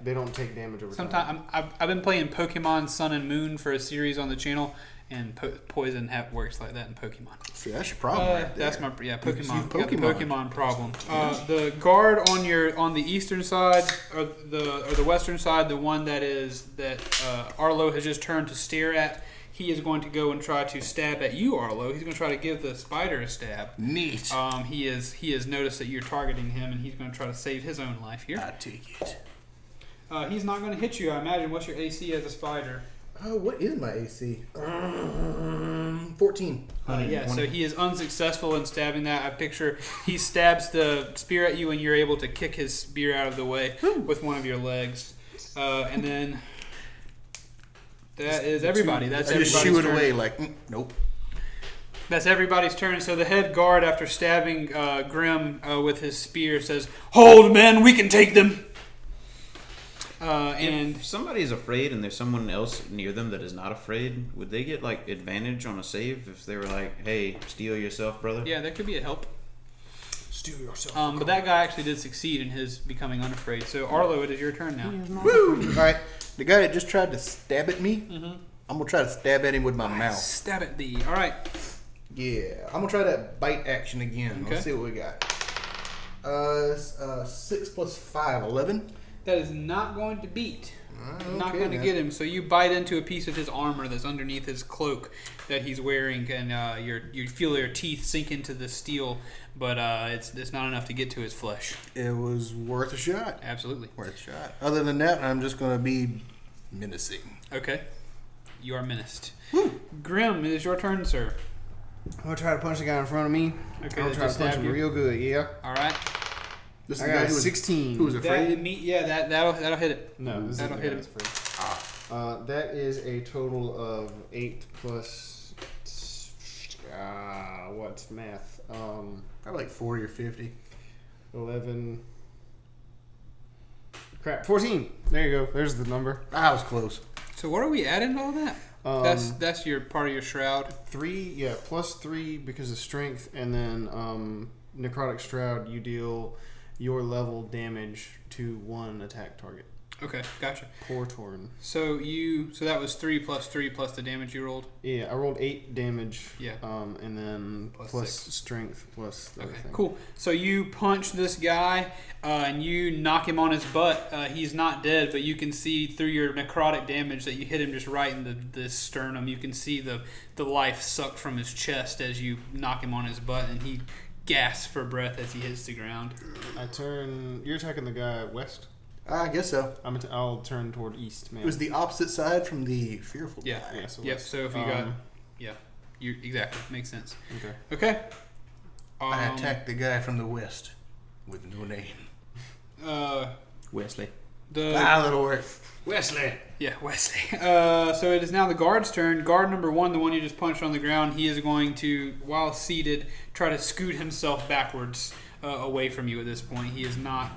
They don't take damage over time. Sometimes I've been playing Pokemon Sun and Moon for a series on the channel, and poison works like that in Pokemon. See, that's your problem. Right there. That's my Pokemon. You've Got the Pokemon. Pokemon problem. The guard on the eastern side or the western side, the one that Arlo has just turned to stare at. He is going to go and try to stab at you, Arlo. He's going to try to give the spider a stab. Neat. He has noticed that you're targeting him, and he's going to try to save his own life here. I take it. He's not going to hit you, I imagine. What's your AC as a spider? What is my AC? 14. So he is unsuccessful in stabbing that. I picture he stabs the spear at you, and you're able to kick his spear out of the way with one of your legs. And then that is everybody. That's I just everybody's shoo it turn. away like, nope. That's everybody's turn. So the head guard, after stabbing Grim with his spear, says, "Hold, men, we can take them." And If somebody is afraid and there's someone else near them that is not afraid, would they get like advantage on a save if they were like, "Hey, steel yourself, brother"? yeah, that could be a help. Steal yourself. But that guy actually did succeed in his becoming unafraid. So Arlo, it is your turn now. Woo! All right, the guy that just tried to stab at me, I'm gonna try to stab at him with my mouth. Stab at thee. All right. Yeah, I'm gonna try that bite action again. Okay. Let's see what we got. 6 plus 5, 11. That is not going to beat. Not Okay, going to then. get him. So you bite into a piece of his armor that's underneath his cloak that he's wearing, and you feel your teeth sink into the steel, but it's not enough to get to his flesh. It was worth a shot. Absolutely. Worth a shot. Other than that, I'm just gonna be menacing. Okay. You are menaced. Grim, it is your turn, sir. I'm gonna try to punch the guy in front of me. Okay, I'm that gonna try to just punch stabbed him you. real good. Yeah. All right. This is I the guy got who was 16. who was afraid. That'll hit it. No, this That'll is hit hit him. That is a total of 8 plus. What's math? Probably like 40 or 50. 11. Crap, 14. There you go. There's the number. I was close. So what are we adding to all that? That's your part of your shroud. 3, yeah, plus 3 because of strength, and then Necrotic Shroud, you deal your level damage to 1 attack target. Okay, gotcha. Poor Torn. So that was 3 plus the damage you rolled. Yeah, I rolled 8 damage. Yeah. And then Plus plus 6. strength plus the other Okay, thing. cool. So you punch this guy, and you knock him on his butt. He's not dead, but you can see through your necrotic damage that you hit him just right in the sternum. You can see the life sucked from his chest as you knock him on his butt, and he gasps for breath as he hits the ground. I turn. You're attacking the guy west. I guess so. I'll turn toward east, man. It was the opposite side from the fearful Yeah. guy. Yeah, so Yep. west. So if you got, you exactly makes sense. Okay. Okay. I attacked the guy from the west with no name. Wesley. That'll work. Wesley. Yeah, Wesley. So it is now the guard's turn. Guard number 1, the one you just punched on the ground, he is going to, while seated, try to scoot himself backwards away from you at this point. He is not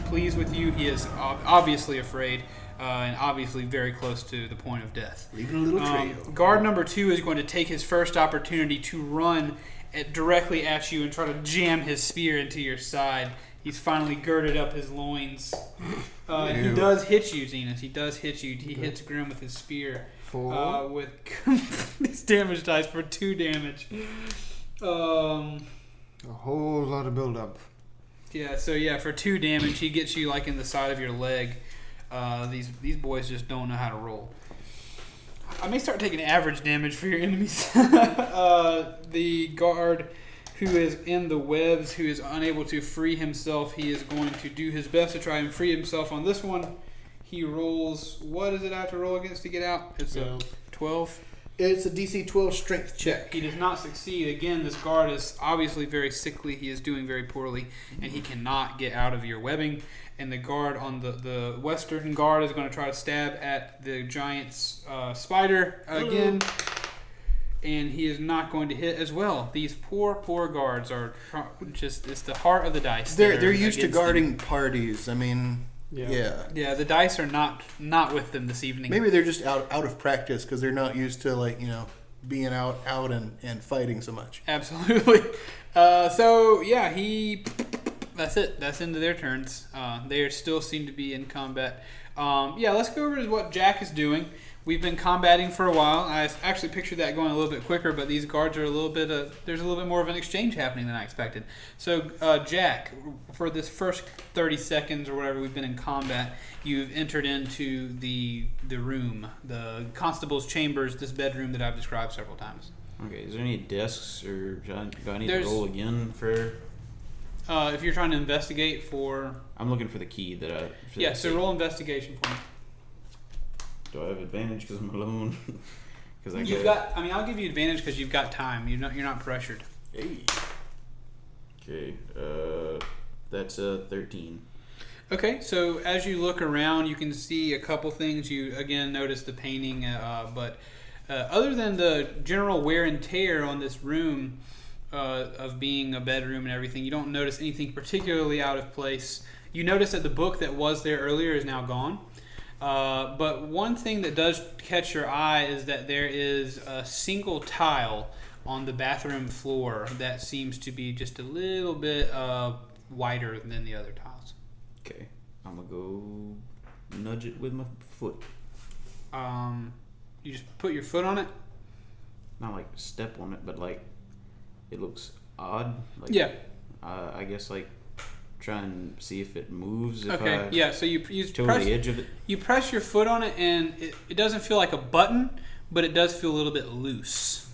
pleased with you. He is obviously afraid and obviously very close to the point of death. Leaving a little trail. Guard number 2 is going to take his first opportunity to run directly at you and try to jam his spear into your side. He's finally girded up his loins. And he does hit you, Zenas. He does hit you. He hits Grim with his spear. 4. With these damage dice for 2 damage. A whole lot of buildup. Yeah, so for 2 damage, he gets you like in the side of your leg. These boys just don't know how to roll. I may start taking average damage for your enemies. The guard who is in the webs, who is unable to free himself, he is going to do his best to try and free himself on this one. He rolls, what does it have to roll against to get out? It's a 12. It's a DC 12 strength check. He does not succeed. Again, this guard is obviously very sickly. He is doing very poorly, and he cannot get out of your webbing. And the guard on the western guard is going to try to stab at the giant's spider again. And he is not going to hit as well. These poor guards are just, it's the heart of the dice. They're used to against them. guarding parties. I mean, yeah. Yeah, the dice are not with them this evening. Maybe they're just out of practice because they're not used to being out and fighting so much. Absolutely. That's it. That's into their turns. They still seem to be in combat. Let's go over to what Jack is doing. We've been combating for a while. I actually pictured that going a little bit quicker, but these guards are a little bit. There's a little bit more of an exchange happening than I expected. So, Jack, for this first 30 seconds or whatever we've been in combat, you've entered into the room, the constable's chambers, this bedroom that I've described several times. Okay, is there any desks or do I need There's- to roll again for? If you're trying to investigate for, I'm looking for the key that I. for yeah, the so safe. roll investigation for me. Do I have advantage because I'm alone? Because You've got. I mean, I'll give you advantage because you've got time. You're not pressured. Hey. Okay, that's a 13. Okay, so as you look around, you can see a couple things. You again notice the painting, but other than the general wear and tear on this room of being a bedroom and everything, you don't notice anything particularly out of place. You notice that the book that was there earlier is now gone. But one thing that does catch your eye is that there is a single tile on the bathroom floor that seems to be just a little bit wider than the other tiles. Okay, I'm gonna go nudge it with my foot. You just put your foot on it? Not like step on it, but like it looks odd. Like, Yeah. I guess like try and see if it moves. If Okay. I Yeah. So you toe press the edge of it. you press your foot on it, and it doesn't feel like a button, but it does feel a little bit loose.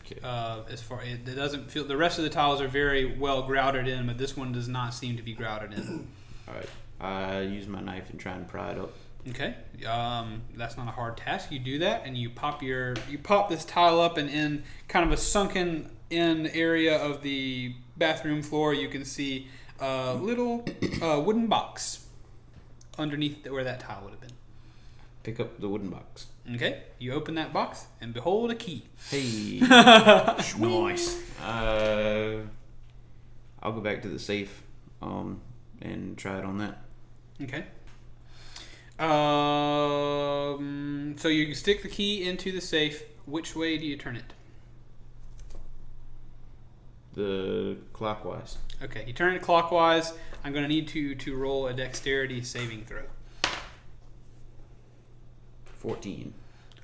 Okay. As far it doesn't feel. The rest of the tiles are very well grouted in, but this one does not seem to be grouted in. All right. I use my knife and try and pry it up. Okay. That's not a hard task. You do that, and you pop this tile up, and in kind of a sunken in area of the bathroom floor, you can see a little wooden box underneath where that tile would have been. Pick up the wooden box. Okay. You open that box, and behold a key. Hey. Nice. I'll go back to the safe and try it on that. Okay. So you stick the key into the safe. Which way do you turn it? The clockwise. Okay, you turn it clockwise. I'm going to need to roll a dexterity saving throw. 14.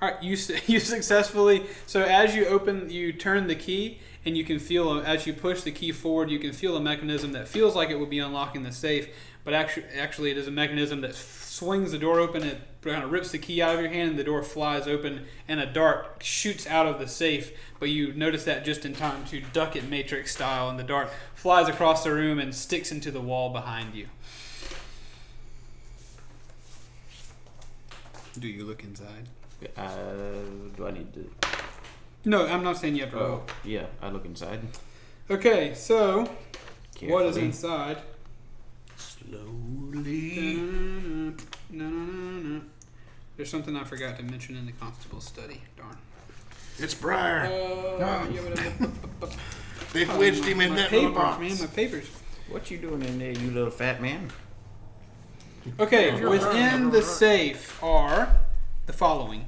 All right, you successfully. So as you turn the key, and you can feel as you push the key forward, you can feel a mechanism that feels like it would be unlocking the safe, but actually it is a mechanism that swings the door open. It kind of rips the key out of your hand, and the door flies open, and a dart shoots out of the safe. But you notice that just in time to duck it Matrix style, and the dart flies across the room and sticks into the wall behind you. Do you look inside? Do I need to? No, I'm not saying you have to roll. Yeah, I look inside. Okay, so what is Carefully. inside? Slowly. No. There's something I forgot to mention in the constable's study. Darn. It's Briar. They Oh, wedged him in my that papers, little box. man. My papers. What you doing in there, you little fat man? Okay, within the safe are the following.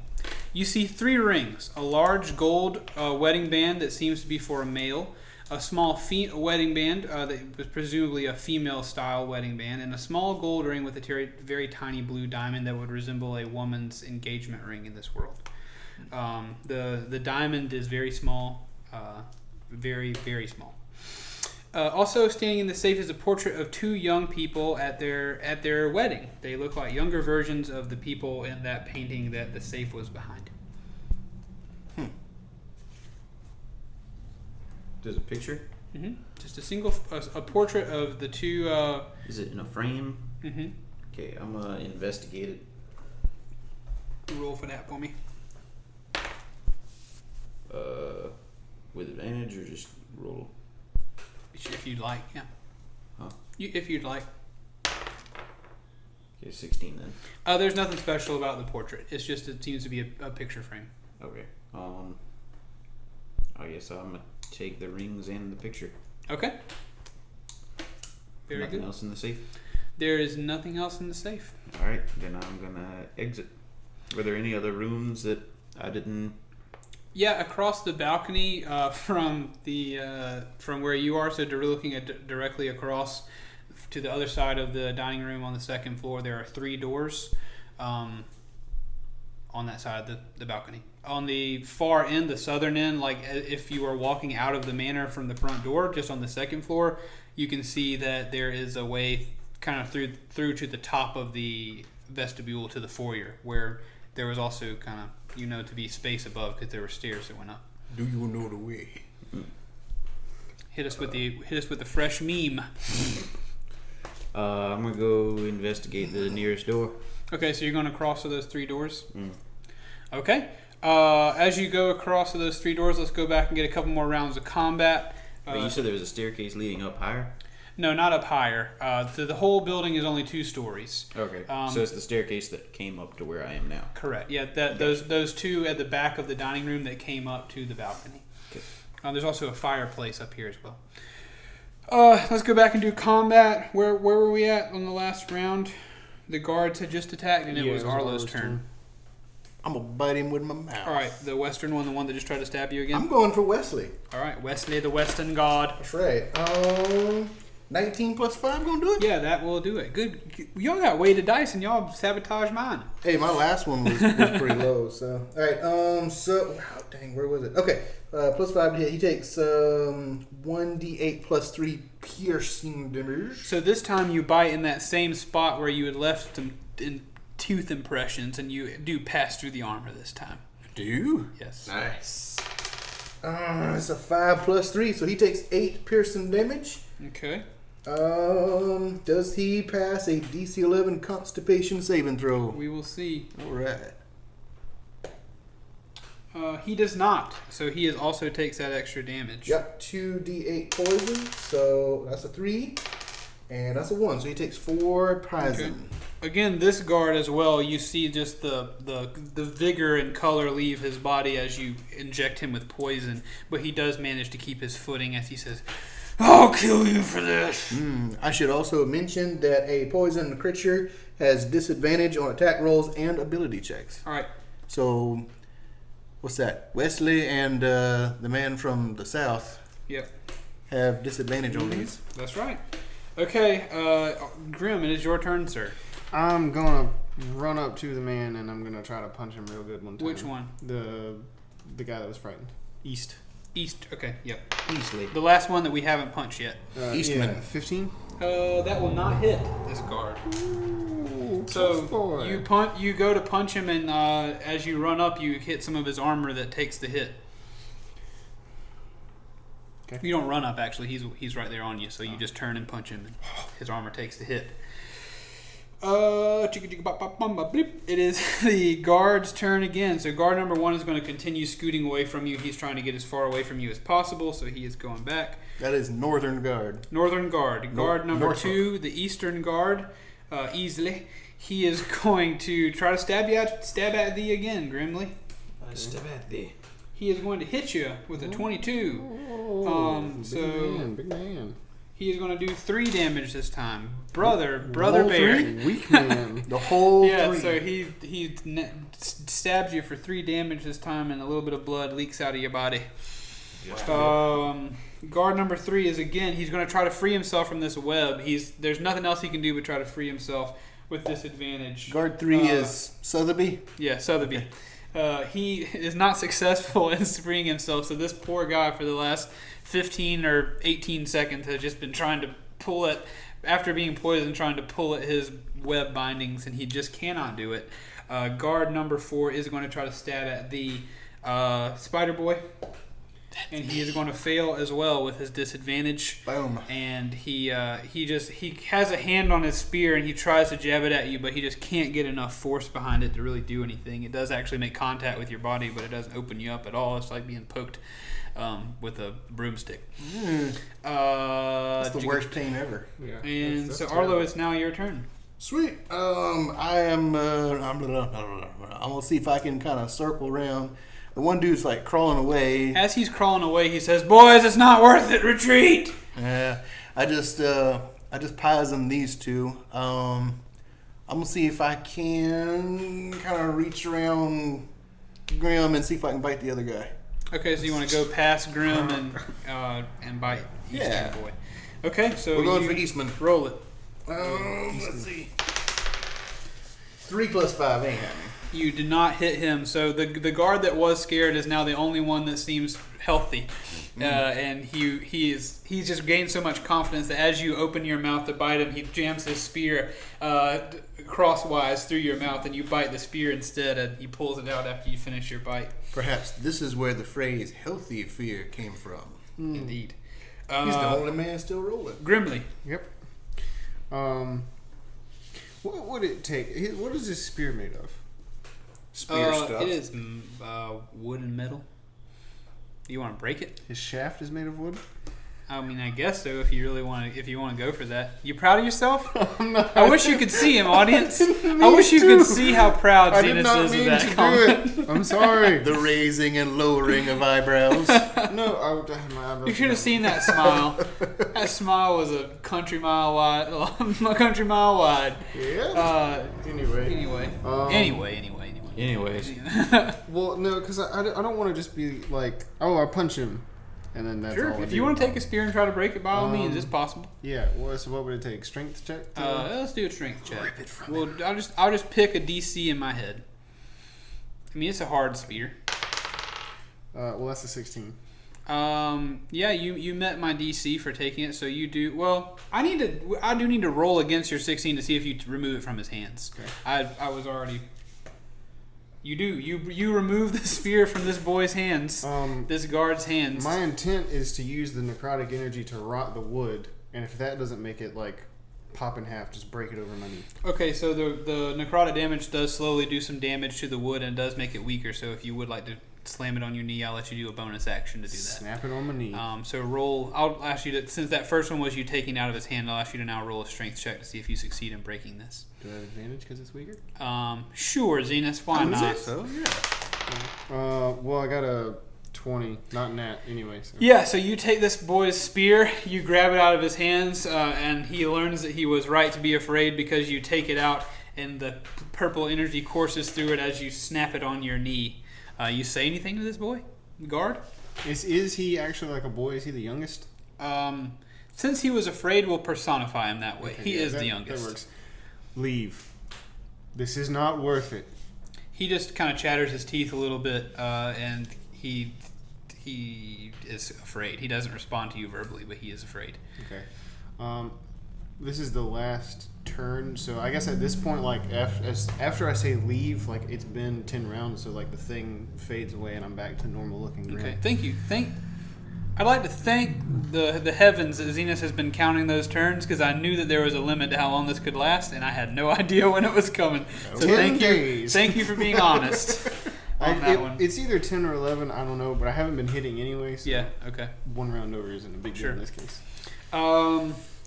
You see 3 rings: a large gold wedding band that seems to be for a male, a small wedding band that was presumably a female-style wedding band, and a small gold ring with a very tiny blue diamond that would resemble a woman's engagement ring in this world. The diamond is very small, very, very small. Also standing in the safe is a portrait of 2 young people at their wedding. They look like younger versions of the people in that painting that the safe was behind. There's a picture. Just a portrait of the 2. Is it in a frame? Mm-hmm. Okay, I'm gonna investigate it. Roll for that for me. With advantage or just roll? If you'd like, yeah. Huh? If you'd like. Okay, 16 then. There's nothing special about the portrait. It's just it seems to be a picture frame. Okay. I guess I'm gonna take the rings and the picture. Okay. Very Nothing good. else in the safe? There is nothing else in the safe. Alright, then I'm gonna exit. Were there any other rooms that I didn't... Yeah, across the balcony from where you are, so looking directly across to the other side of the dining room on the second floor, there are 3 doors on that side of the balcony. On the far end, the southern end, like if you are walking out of the manor from the front door, just on the second floor, you can see that there is a way kind of through to the top of the vestibule to the foyer, where there was also kind of to be space above because there were stairs that went up. Do you know the way? Hit us with the fresh meme. I'm gonna go investigate the nearest door. Okay, so you're going to cross to those 3 doors. Mm. Okay. As you go across to those 3 doors, let's go back and get a couple more rounds of combat. But you said there was a staircase leading up higher? No, not up higher. The whole building is only 2 stories. Okay. So it's the staircase that came up to where I am now. Correct. Yeah, those 2 at the back of the dining room that came up to the balcony. Okay. There's also a fireplace up here as well. Let's go back and do combat. Where were we at on the last round? The guards had just attacked, and it was Arlo's turn. I'm gonna bite him with my mouth. All right, the western one, the one that just tried to stab you again. I'm going for Wesley. All right, Wesley, the Western God. That's right. 19 plus 5 gonna do it? Yeah, that will do it. Good. Y'all got weighted dice, and y'all sabotaged mine. Hey, my last one was pretty low, so. Alright, so, wow, dang, where was it? Okay, plus 5 to hit. He takes 1d8 plus 3 piercing damage. So this time you bite in that same spot where you had left some in tooth impressions, and you do pass through the armor this time. Do? Yes. Nice. It's a 5 plus 3, so he takes 8 piercing damage. Okay. Does he pass a DC 11 Constipation saving throw? We will see. Alright. He does not. So he also takes that extra damage. Yep, 2d8 poison, so that's a 3. And that's a 1, so he takes 4 poison. Okay. Again, this guard as well, you see just the vigor and color leave his body as you inject him with poison. But he does manage to keep his footing as he says, "I'll kill you for this." I should also mention that a poison creature has disadvantage on attack rolls and ability checks. All right. So, what's that? Wesley and the man from the south Yep. have disadvantage on these. That's right. Okay, Grim, it is your turn, sir. I'm gonna run up to the man and I'm gonna try to punch him real good one time. Which one? The guy that was frightened. East. East. Okay, yep. Easily. The last one that we haven't punched yet. Eastman. Yeah, 15. That will not hit this guard. Ooh, So tough boy. you go to punch him, and as you run up, you hit some of his armor that takes the hit. Okay. You don't run up, actually. He's right there on you, so you just turn and punch him, and his armor takes the hit. It is the guard's turn again. So guard number 1 is going to continue scooting away from you. He's trying to get as far away from you as possible, so he is going back. That is Northern Guard. Northern Guard. Guard number Norfolk. 2, the Eastern Guard, easily. He is going to try to stab at thee again, Grimly. Stab at thee. He is going to hit you with a 22. Big man. He is going to do 3 damage this time. Brother whole bear. 3? Weak man. The whole Yeah, 3. so he stabs you for 3 damage this time, and a little bit of blood leaks out of your body. Guard number 3 is again. He's going to try to free himself from this web. There's nothing else he can do but try to free himself with disadvantage. Guard 3 is Sotheby. Yeah, Sotheby. He is not successful in freeing himself, so this poor guy for the last 15 or 18 seconds has just been trying to pull it, after being poisoned, trying to pull at his web bindings, and he just cannot do it. Guard number 4 is going to try to stab at the Spider Boy, and he is going to fail as well with his disadvantage. Boom. And he has a hand on his spear, and he tries to jab it at you, but he just can't get enough force behind it to really do anything. It does actually make contact with your body, but it doesn't open you up at all. It's like being poked with a broomstick. That's the worst pain ever. Yeah. And that's so terrible. Arlo, it's now your turn. Sweet. I'm gonna see if I can kind of circle around. The one dude's like crawling away. As he's crawling away, he says, "Boys, it's not worth it. Retreat." I just poison these two. I'm gonna see if I can kind of reach around Grim and see if I can bite the other guy. Okay, so you want to go past Grim and bite Eastern Yeah. Boy. Okay, so We're going you for Eastman. roll it. Let's see. 3 plus 5 ain't happening. You did not hit him, so the guard that was scared is now the only one that seems healthy, and he's just gained so much confidence that as you open your mouth to bite him, he jams his spear crosswise through your mouth, and you bite the spear instead, and he pulls it out after you finish your bite. Perhaps this is where the phrase "healthy fear" came from. Indeed. He's the only man still rolling. Grimly. Yep. What would it take? What is this spear made of? Spear stuff. It is wood and metal. Do you want to break it? His shaft is made of wood. I mean, I guess so. If you really want to, if you want to go for that, you proud of yourself? I'm not. I wish you could see him, audience. I wish you could see how proud I did Zenas not is of mean that to comment. do it. I'm sorry. The raising and lowering of eyebrows. No, I You should have seen that smile. That smile was a country mile wide. A country mile wide. Yeah. Anyway. Anyway. Anyways, Well, no, because I don't want to just be like, oh, I punch him, and then that's Sure. all. I If do. you want to take a spear and try to break it, by all means, it's possible. Yeah. Well, so what would it take? Strength check. Let's do a strength check. Rip it from Well, I'll just pick a DC in my head. I mean, it's a hard spear. Well, that's a 16. Yeah, you met my DC for taking it, so you do. Well, I do need to roll against your 16 to see if you remove it from his hands. Okay. I was already. You do. You remove the spear from this boy's hands. This guard's hands. My intent is to use the necrotic energy to rot the wood, and if that doesn't make it like pop in half, just break it over my knee. Okay, so the necrotic damage does slowly do some damage to the wood and does make it weaker. So if you would like to slam it on your knee, I'll let you do a bonus action to do that. Snap it on my knee. So roll. I'll ask you to, since that first one was you taking out of his hand, I'll ask you to now roll a strength check to see if you succeed in breaking this. Do I have advantage because it's weaker? Sure, Zenas. Why not? So yeah. Well, I got a 20, not nat anyway. So. Yeah. So you take this boy's spear, you grab it out of his hands, and he learns that he was right to be afraid because you take it out, and the purple energy courses through it as you snap it on your knee. You say anything to this boy, guard? Is he actually like a boy? Is he the youngest? Since he was afraid, we'll personify him that way. Okay, He yeah, is the that youngest. works. Leave. This is not worth it. He just kind of chatters his teeth a little bit, and he is afraid. He doesn't respond to you verbally, but he is afraid. Okay. This is the last turn, so I guess at this point, like after I say leave, like it's been 10 rounds, so like the thing fades away and I'm back to normal looking. Grim. Okay, thank you. I'd like to thank the heavens that Zenas has been counting those turns, because I knew that there was a limit to how long this could last, and I had no idea when it was coming. So 10 thank days. you. Thank you for being honest on that one. It's either 10 or 11, I don't know, but I haven't been hitting anyway. So Yeah. Okay. one round over isn't a big deal Sure. in this case.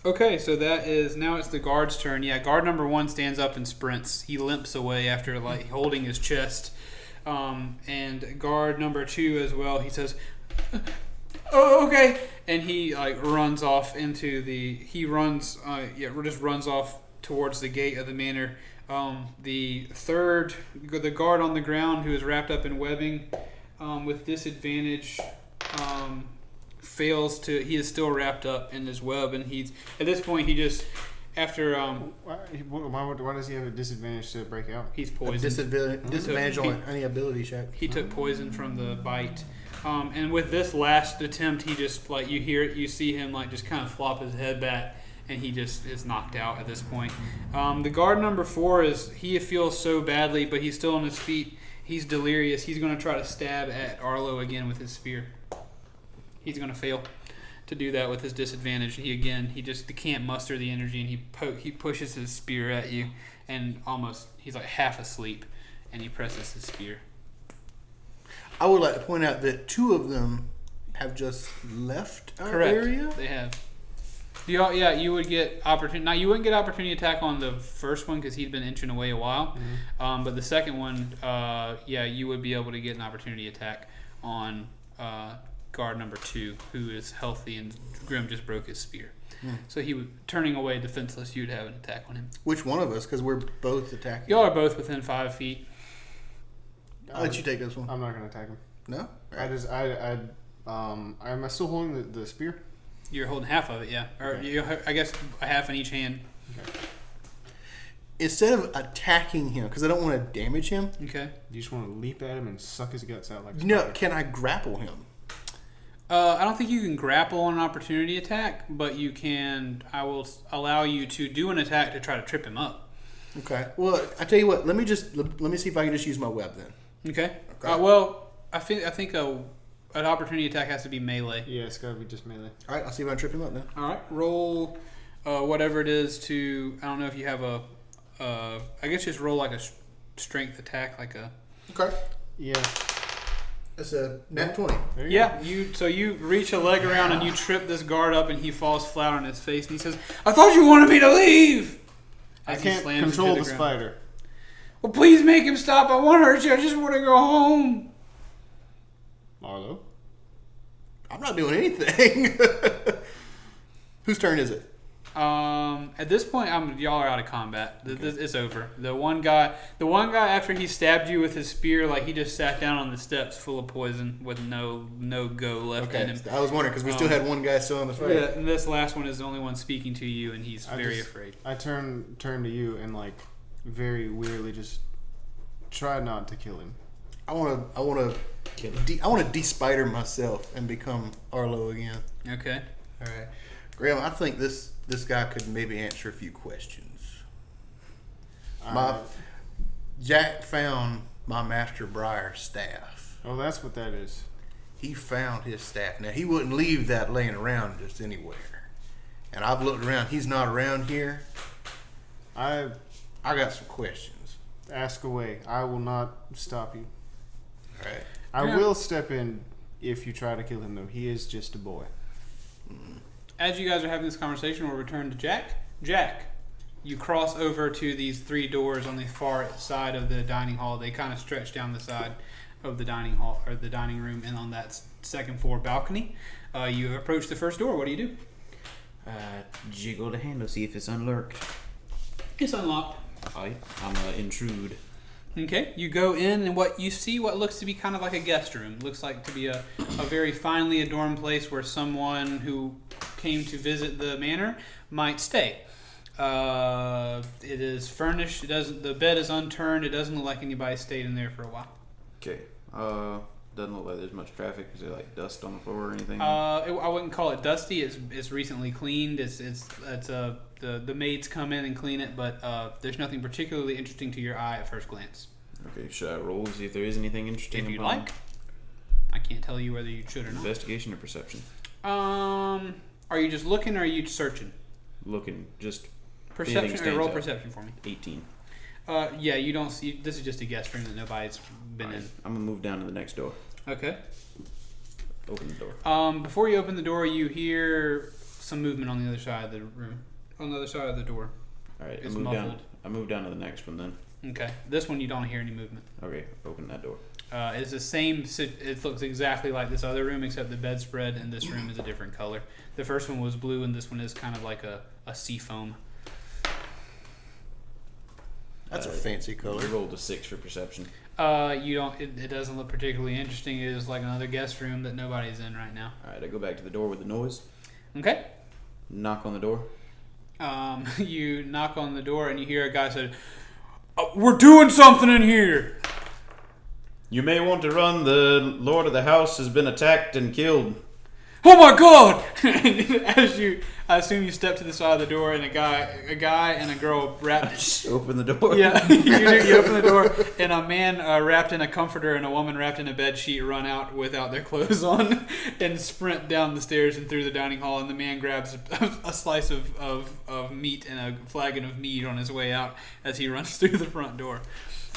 Okay, so that is now it's the guard's turn. Yeah, guard number 1 stands up and sprints. He limps away after like holding his chest. And guard number 2 as well. He says, "Oh, okay," and he like runs off into the. He runs, just runs off towards the gate of the manor. The guard on the ground who is wrapped up in webbing, with disadvantage. Fails to. He is still wrapped up in this web, and he's at this point. He just after Why does he have a disadvantage to break out? he's A poisoned. disadvantage on any ability check. He took poison from the bite, and with this last attempt, he just like you see him like just kind of flop his head back, and he just is knocked out at this point. The guard number 4 he feels so badly, but he's still on his feet. He's delirious. He's going to try to stab at Arlo again with his spear. He's going to fail to do that with his disadvantage. He just can't muster the energy, and he pushes his spear at you, and he's like half asleep, and he presses his spear. I would like to point out that 2 of them have just left our Correct. area. They have. You would get opportunity. Now you wouldn't get opportunity attack on the first one because he'd been inching away a while. Mm-hmm. But the second one, you would be able to get an opportunity attack on guard number 2, who is healthy, and Grim just broke his spear. So he would turning away defenseless. You'd have an attack on him. Which one of us? Because we're both attacking. Y'all are both within 5 feet. I'll let you take this one. I'm not going to attack him. No? Am I still holding the spear? You're holding half of it, yeah. Or Okay. I guess a half in each hand. Okay. Instead of attacking him, because I don't want to damage him, Okay. You just want to leap at him and suck his guts out like a no, spider. can I grapple him? I don't think you can grapple on an opportunity attack, but you can. I will allow you to do an attack to try to trip him up. Okay. Well, I tell you what. Let me see if I can just use my web then. Okay. Okay. I think an opportunity attack has to be melee. Yeah, it's got to be just melee. All right. I'll see if I can trip him up then. All right. Roll whatever it is to. I don't know if you have a. I guess just roll like a strength attack, like a. Okay. Yeah. That's a nat 20. There you Yeah, you reach a leg around and you trip this guard up and he falls flat on his face and he says, "I thought you wanted me to leave." I As he can't slams control into the ground. spider. Well, please make him stop. I won't hurt you. I just want to go home. Arlo? I'm not doing anything. Whose turn is it? At this point, y'all are out of combat. It's over. The one guy after he stabbed you with his spear, like he just sat down on the steps full of poison with no go left in him. I was wondering because we still had one guy still in the fight. Yeah, and this last one is the only one speaking to you, and he's very afraid. I turn to you and like very wearily just try not to kill him. I want to de-spider myself and become Arlo again. Okay. All right, Graham. I think this guy could maybe answer a few questions. Jack found my Master Briar's staff. Oh, that's what that is. He found his staff. Now he wouldn't leave that laying around just anywhere. And I've looked around. He's not around here. I got some questions. Ask away. I will not stop you. All right. I will step in if you try to kill him, though. He is just a boy. As you guys are having this conversation, we'll return to Jack. Jack, you cross over to these 3 doors on the far side of the dining hall. They kind of stretch down the side of the dining hall or the dining room, and on that second floor balcony, you approach the first door. What do you do? Jiggle the handle, see if it's unlocked. It's unlocked. I'm intrude. Okay, you go in, and what you see, what looks to be kind of like a guest room. Looks like to be a very finely adorned place where someone who came to visit the manor might stay. It is furnished. The bed is unturned. It doesn't look like anybody stayed in there for a while. Okay. Doesn't look like there's much traffic. Is there like dust on the floor or anything? I wouldn't call it dusty. It's recently cleaned. The maids come in and clean it, but there's nothing particularly interesting to your eye at first glance. Okay, should I roll to see if there is anything interesting? If you'd upon like, I can't tell you whether you should or not. Investigation or perception? Are you just looking or are you searching? Looking, just Perception. stands Or roll out. perception for me. 18. Yeah, you don't see. This is just a guest room that nobody's been Alright, in. I'm gonna move down to the next door. Okay. Open the door. Before you open the door, you hear some movement on the other side of the room. On the other side of the door. All right, It's I move down. muffled. I move down to the next one then. Okay. This one you don't hear any movement. Okay, open that door. It's the same. It looks exactly like this other room, except the bedspread in this room is a different color. The first one was blue, and this one is kind of like a sea foam. That's a fancy color. I rolled a 6 for perception. You don't. It doesn't look particularly interesting. It is like another guest room that nobody's in right now. All right, I go back to the door with the noise. Okay. Knock on the door. You knock on the door and you hear a guy say, "We're doing something in here." You may want to run. The lord of the house has been attacked and killed. Oh my God! I assume you step to the side of the door and a guy and a girl wrapped. Open the door. Yeah, you open the door and a man wrapped in a comforter and a woman wrapped in a bed sheet run out without their clothes on and sprint down the stairs and through the dining hall. And the man grabs a slice of meat and a flagon of mead on his way out as he runs through the front door.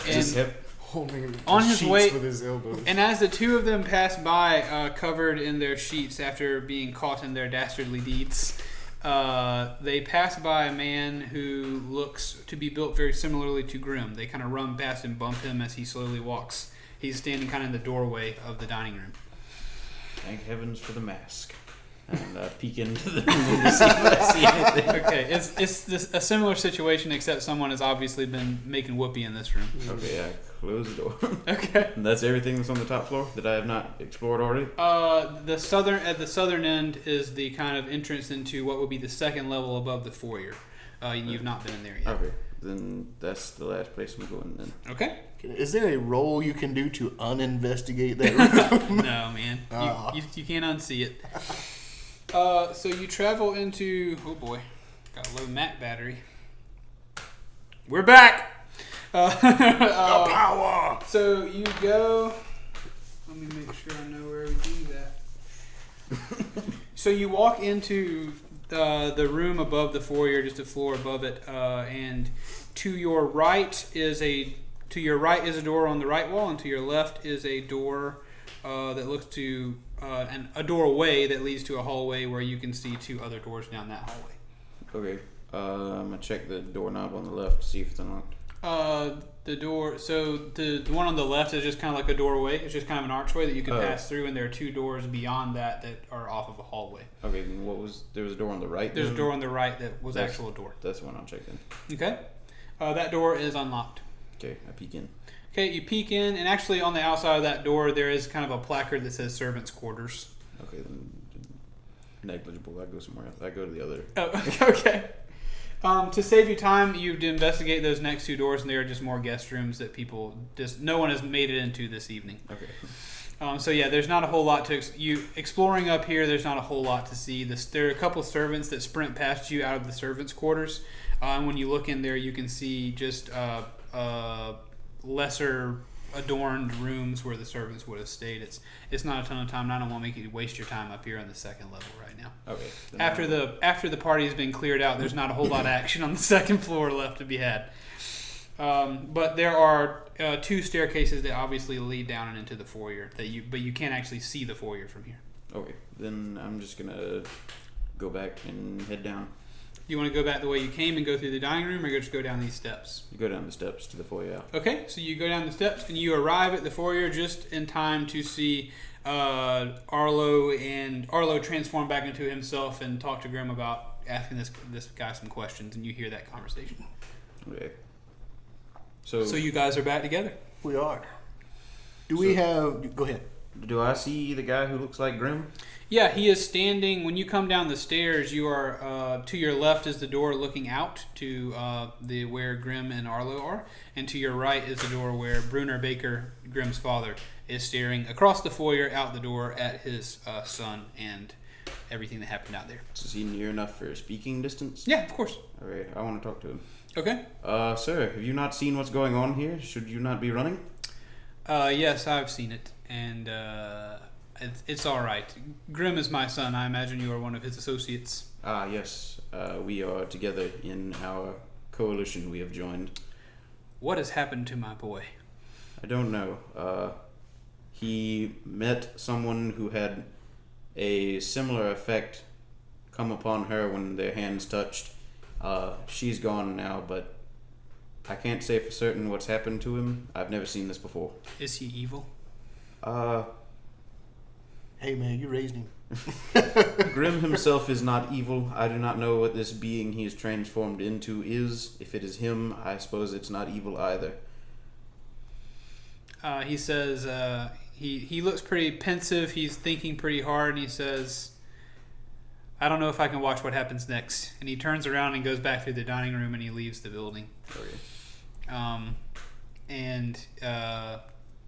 And Holding On the his sheets way- with his elbows. And as the two of them pass by, covered in their sheets after being caught in their dastardly deeds, they pass by a man who looks to be built very similarly to Grim. They kind of run past and bump him as he slowly walks. He's standing kind of in the doorway of the dining room. Thank heavens for the mask. And peek into the room to see if I see anything. Okay, it's a similar situation, except someone has obviously been making whoopee in this room. Okay, I close the door. Okay. And that's everything that's on the top floor that I have not explored already? At the southern end is the kind of entrance into what would be the second level above the foyer. You've not been in there yet. Okay, then that's the last place I'm going then. Okay. Is there a roll you can do to uninvestigate that room? No, man. You can't unsee it. So you travel into... Oh, boy. Got a low Mac battery. We're back! Power! So you go... Let me make sure I know where everything's at. So you walk into the room above the foyer, just a floor above it, and to your right is a door on the right wall, and to your left is a door that looks to a doorway that leads to a hallway where you can see 2 other doors down that hallway. Okay. I'm gonna check the doorknob on the left to see if it's unlocked. The door. So the one on the left is just kind of like a doorway. It's just kind of an archway that you can pass through, and there are 2 doors beyond that are off of a hallway. Okay. Then there was a door on the right? There's a door on the right that was actual door. That's the one I'll check then. Okay. That door is unlocked. Okay. I peek in. Okay, you peek in, and actually on the outside of that door there is kind of a placard that says servants' quarters. Okay. Then negligible. I go somewhere else. I go to the other. Oh, okay. To save you time, you investigate those next 2 doors, and they are just more guest rooms that no one has made it into this evening. Okay. So yeah, there's not a whole lot to exploring up here. There's not a whole lot to see. There are a couple of servants that sprint past you out of the servants' quarters, and when you look in there, you can see just lesser adorned rooms where the servants would have stayed. It's not a ton of time, and I don't want to make you waste your time up here on the 2nd level right now. Okay. After the party has been cleared out, there's not a whole lot of action on the 2nd floor left to be had. But there are 2 staircases that obviously lead down and into the foyer but you can't actually see the foyer from here. Okay. Then I'm just gonna go back and head down. You want to go back the way you came and go through the dining room, or just go down these steps? You go down the steps to the foyer. Okay, so you go down the steps and you arrive at the foyer just in time to see Arlo transform back into himself and talk to Grim about asking this guy some questions, and you hear that conversation. Okay. So you guys are back together. We are. We have... Go ahead. Do I see the guy who looks like Grim? Yeah, he is standing. When you come down the stairs, you are to your left is the door looking out to where Grim and Arlo are, and to your right is the door where Brunner Baker, Grim's father, is staring across the foyer out the door at his son and everything that happened out there. Is he near enough for speaking distance? Yeah, of course. All right, I want to talk to him. Okay. Sir, have you not seen what's going on here? Should you not be running? Yes, I've seen it, and it's all right. Grim is my son. I imagine you are one of his associates. Ah, yes. We are together in our coalition we have joined. What has happened to my boy? I don't know. He met someone who had a similar effect come upon her when their hands touched. She's gone now, but I can't say for certain what's happened to him. I've never seen this before. Is he evil? Hey, man, you raised him. Grim himself is not evil. I do not know what this being he is transformed into is. If it is him, I suppose it's not evil either. He says he looks pretty pensive. He's thinking pretty hard, and he says, I don't know if I can watch what happens next. And he turns around and goes back through the dining room, and he leaves the building. Okay.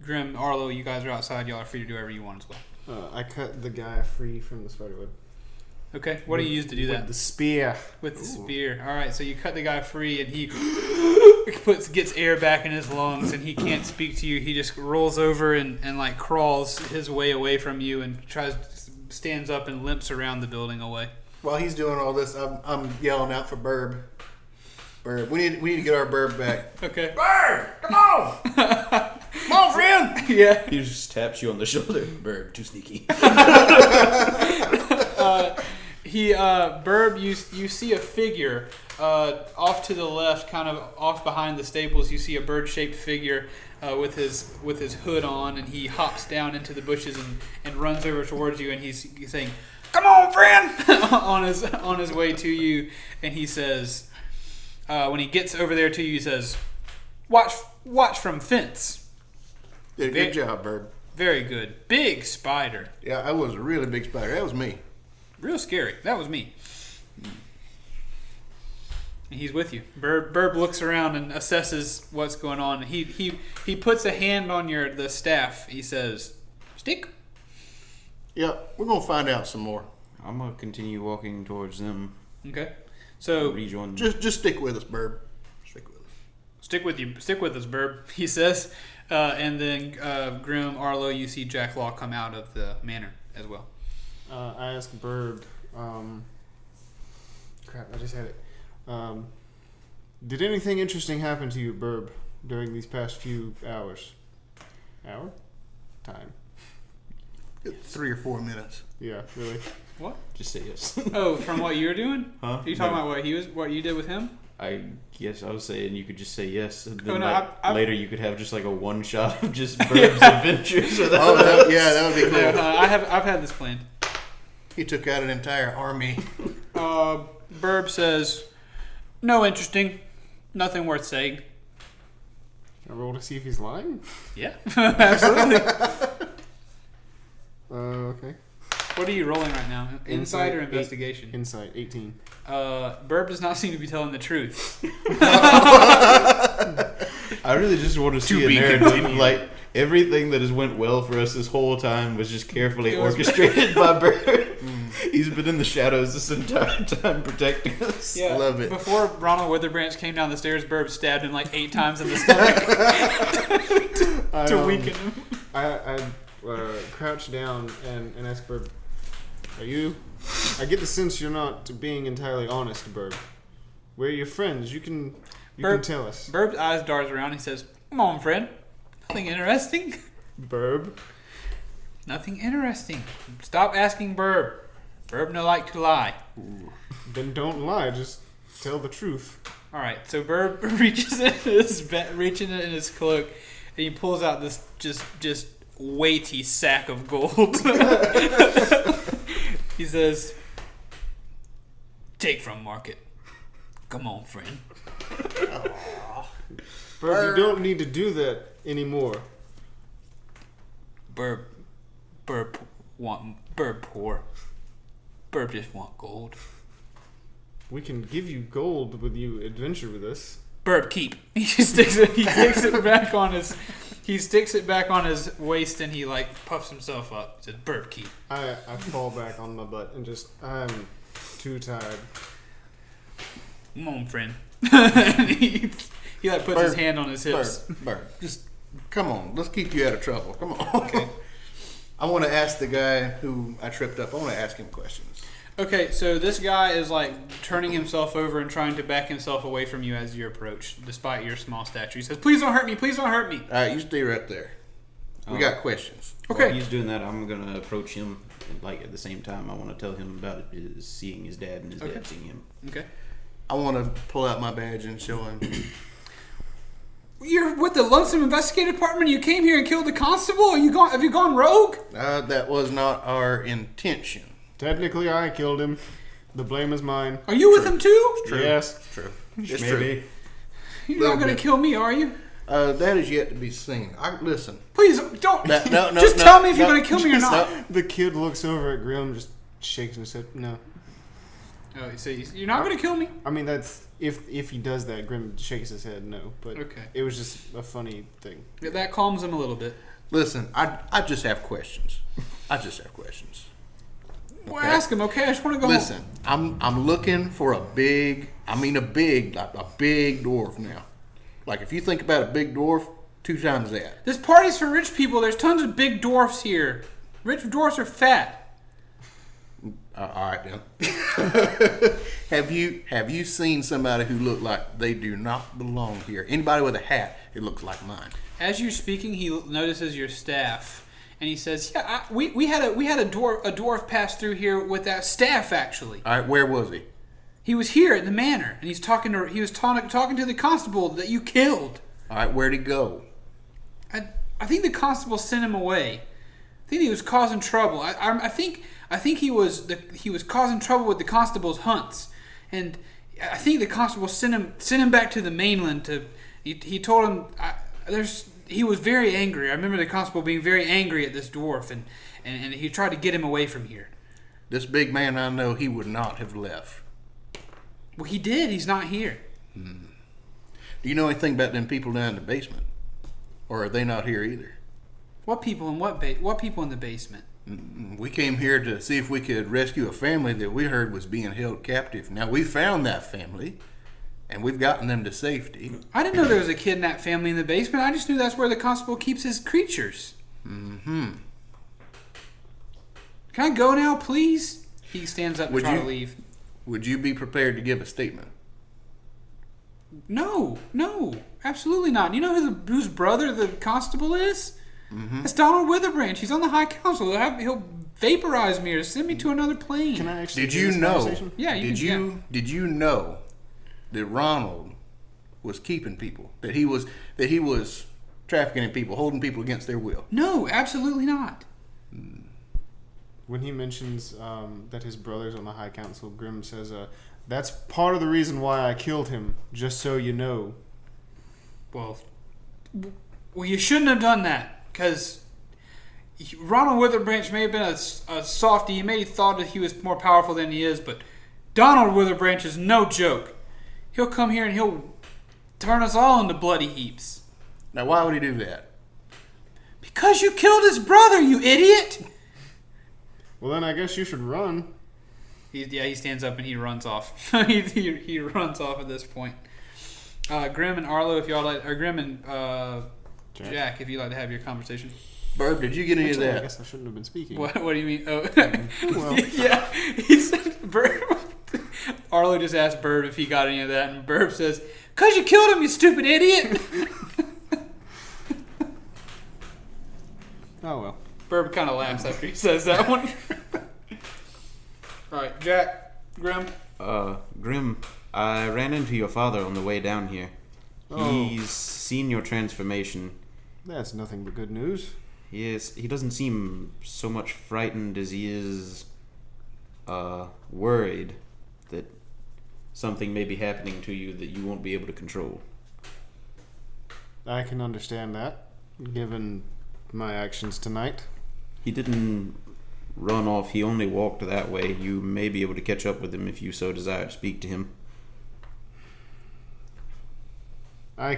Grim, Arlo, you guys are outside. Y'all are free to do whatever you want as well. I cut the guy free from the spiderweb. Okay, what do you use to do that? With the spear. With the spear. All right, so you cut the guy free, and he gets air back in his lungs, and he can't speak to you. He just rolls over and like crawls his way away from you, and stands up and limps around the building away. While he's doing all this, I'm yelling out for Burb. Burb, we need to get our Burb back. Okay. Burb, come on! Come on, friend! Yeah. He just taps you on the shoulder. Bird, too sneaky. Burb, you see a figure off to the left, kind of off behind the stables. You see a bird-shaped figure with his hood on, and he hops down into the bushes and runs over towards you, and he's saying, "Come on, friend!" on his way to you, and he says, when he gets over there to you, he says, "Watch from fence." Did a good job, Burb. Very good. Big spider. Yeah, I was a really big spider. That was me. Real scary. That was me. And he's with you. Burb looks around and assesses what's going on. He puts a hand on the staff. He says, "Stick." Yeah, we're gonna find out some more. I'm gonna continue walking towards them. Okay. So Rejoin. Just stick with us, Burb. Stick with us. stick with us, Burb. He says, and then Grim, Arlo, you see Jack Law come out of the manor as well. I asked Burb, crap, I just had it. Did anything interesting happen to you, Burb, during these past few hours? Hour? Time. 3 or 4 minutes. Yeah, really. What? Just say yes. Oh, from what you're doing? Huh? Are you talking No. about what you did with him? I guess I was saying you could just say yes, and then Oh, no, like, I've- later you could have just like a one shot of just Burb's adventures. Without Oh, us. that would be cool. I've had this planned. He took out an entire army. Burb says, "No interesting, nothing worth saying." I roll to see if he's lying. Yeah, absolutely. Okay. What are you rolling right now? Insight or Insight, investigation? Insight 18. Burb does not seem to be telling the truth. I really just want to see a be narrative continued. like everything that has went well for us this whole time was just carefully It was- orchestrated by Burb. He's been in the shadows this entire time protecting us. Yeah, Love it. Before Ronald Witherbranch came down the stairs, Burb stabbed him like 8 times in the stomach to weaken him. I crouch down and ask Burb, "Are you? I get the sense you're not being entirely honest, Burb. We're your friends. You can Burb- tell us." Burb's eyes darts around. He says, "Come on, friend. Nothing interesting. Burb. Nothing interesting. Stop asking Burb. Burb no like to lie." Then don't lie. Just tell the truth. All right, so Burb reaches in his cloak, and he pulls out this just weighty sack of gold. He says, "Take from market. Come on, friend." Burb, you don't need to do that anymore. Burb poor. Burb just want gold. We can give you gold when you adventure with us. Burb keep. He sticks it back on his. He sticks it back on his waist and he like puffs himself up. Says, "Burb keep." I fall back on my butt and I'm too tired. Come on, friend. And he like puts his Burb, hand on his hips. Bird, just come on. Let's keep you out of trouble. Come on. Okay. I want to ask the guy who I tripped up. I want to ask him questions. Okay, so this guy is like turning himself over and trying to back himself away from you as you approach, despite your small stature. He says, "Please don't hurt me. Please don't hurt me." All right, you stay right there. We got questions. Okay. While he's doing that, I'm gonna approach him. And, like at the same time, I want to tell him about seeing his dad and his Okay. dad seeing him. Okay. I want to pull out my badge and show him. You're with the Lonesome Investigative Department. You came here and killed the constable. Have you gone rogue? That was not our intention. Technically, I killed him. The blame is mine. Are you with him too? True. Yes. True. It's Maybe. You're Little not going to bit. kill me, are you? true. That is yet to be seen. Listen. Please don't. No, just no, tell me if you're no, going to kill me or just not. The kid looks over at Grim, just shakes his head. No. Oh, so you're not going to kill me? I mean, that's if he does that, Grim shakes his head. No, but Okay. it was just a funny thing. Yeah, that calms him a little bit. Listen. I just have questions. Well, ask him, okay? I just want to go Listen. I'm looking for a big dwarf now. Like if you think about a big dwarf, 2 times that. This party's for rich people. There's tons of big dwarfs here. Rich dwarfs are fat. All right then. Have you seen somebody who looked like they do not belong here? Anybody with a hat? It looks like mine. As you're speaking, he notices your staff, and he says, "Yeah, we had a dwarf pass through here with that staff. Actually, All right, where was he? he was here at the manor, and talking to the constable that you killed. All right, where'd he go? I think the constable sent him away. I think he was causing trouble. I think he was causing trouble with the constable's hunts, and I think the constable sent him back to the mainland. He told him he was very angry. I remember the constable being very angry at this dwarf, and he tried to get him away from here. This big man I know, he would not have left. Well, he did. He's not here. Do you know anything about them people down in the basement? Or are they not here either? What people in what people in the basement? We came here to see if we could rescue a family that we heard was being held captive. Now, we found that family, and we've gotten them to safety. I didn't know there was a kidnapped family in the basement. I just knew that's where the constable keeps his creatures. Mm-hmm. Can I go now, please? He stands up to try to leave. Would you be prepared to give a statement? No, absolutely not. You know whose brother the constable is? It's Donald Witherbranch. He's on the High Council. He'll vaporize me or send me to another plane. Can I actually Did hear you this know? conversation? Yeah, Did you know that Ronald was keeping people? That he was trafficking in people, holding people against their will. No, absolutely not. When he mentions that his brother's on the High Council, Grimm says, "That's part of the reason why I killed him. Just so you know." Well, you shouldn't have done that, because Ronald Witherbranch may have been a softy. He may have thought that he was more powerful than he is, but Donald Witherbranch is no joke. He'll come here and he'll turn us all into bloody heaps. Now, why would he do that? Because you killed his brother, you idiot! Well, then I guess you should run. He stands up and he runs off. he runs off at this point. Grimm and Arlo, if y'all like, or Grimm and Jack, if you'd like to have your conversation. Burb, did you get any Actually, of I that? guess I shouldn't have been speaking. What do you mean? Oh, Well. yeah. He said, Burb. Arlo just asked Burb if he got any of that, and Burb says, "'Cause you killed him, you stupid idiot." Oh well. Burb kind of laughs after he says that one. All right, Jack, Grimm. Grim, I ran into your father on the way down here. Oh. He's seen your transformation. That's nothing but good news. He doesn't seem so much frightened as he is worried that something may be happening to you that you won't be able to control. I can understand that, given my actions tonight. He didn't run off, he only walked that way. You may be able to catch up with him if you so desire to speak to him. I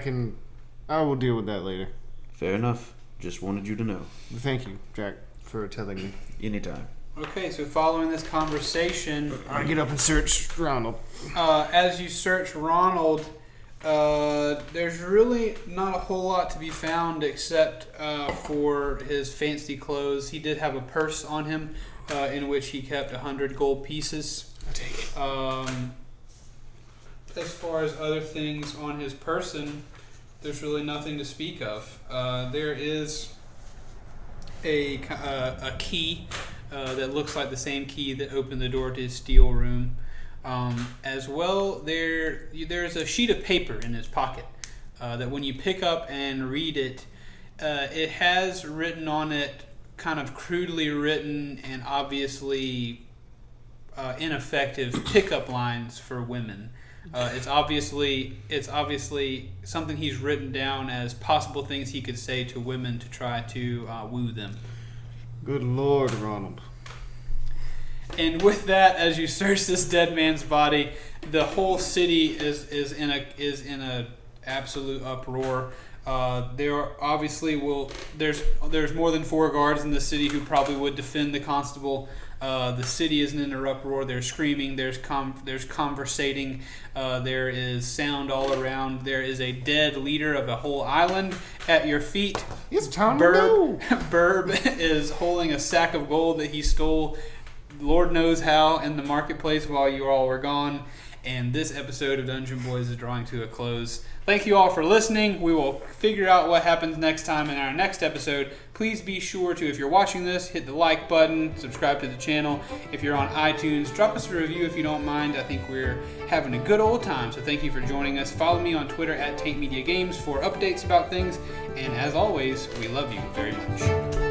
will deal with that later. Fair enough. Just wanted you to know. Thank you, Jack, for telling me. Anytime. Okay, so following this conversation, I get up and search Ronald. as you search Ronald, there's really not a whole lot to be found except for his fancy clothes. He did have a purse on him in which he kept 100 gold pieces. I take it. As far as other things on his person, there's really nothing to speak of. There is a key that looks like the same key that opened the door to his steel room. As well, there's a sheet of paper in his pocket that when you pick up and read it, it has written on it, kind of crudely written and obviously ineffective pickup lines for women. It's obviously something he's written down as possible things he could say to women to try to woo them. Good Lord, Ronald. And with that, as you search this dead man's body, the whole city is in a absolute uproar. There's more than 4 guards in the city who probably would defend the constable. The city is in an uproar. There's screaming. There's conversating. There is sound all around. There is a dead leader of a whole island at your feet. It's time to go. Burb is holding a sack of gold that he stole, Lord knows how, in the marketplace while you all were gone. And this episode of Dungeon Boys is drawing to a close. Thank you all for listening. We will figure out what happens next time in our next episode. Please be sure to, if you're watching this, hit the like button, subscribe to the channel. If you're on iTunes, drop us a review if you don't mind. I think we're having a good old time, so thank you for joining us. Follow me on Twitter at Taint Media Games for updates about things. And as always, we love you very much.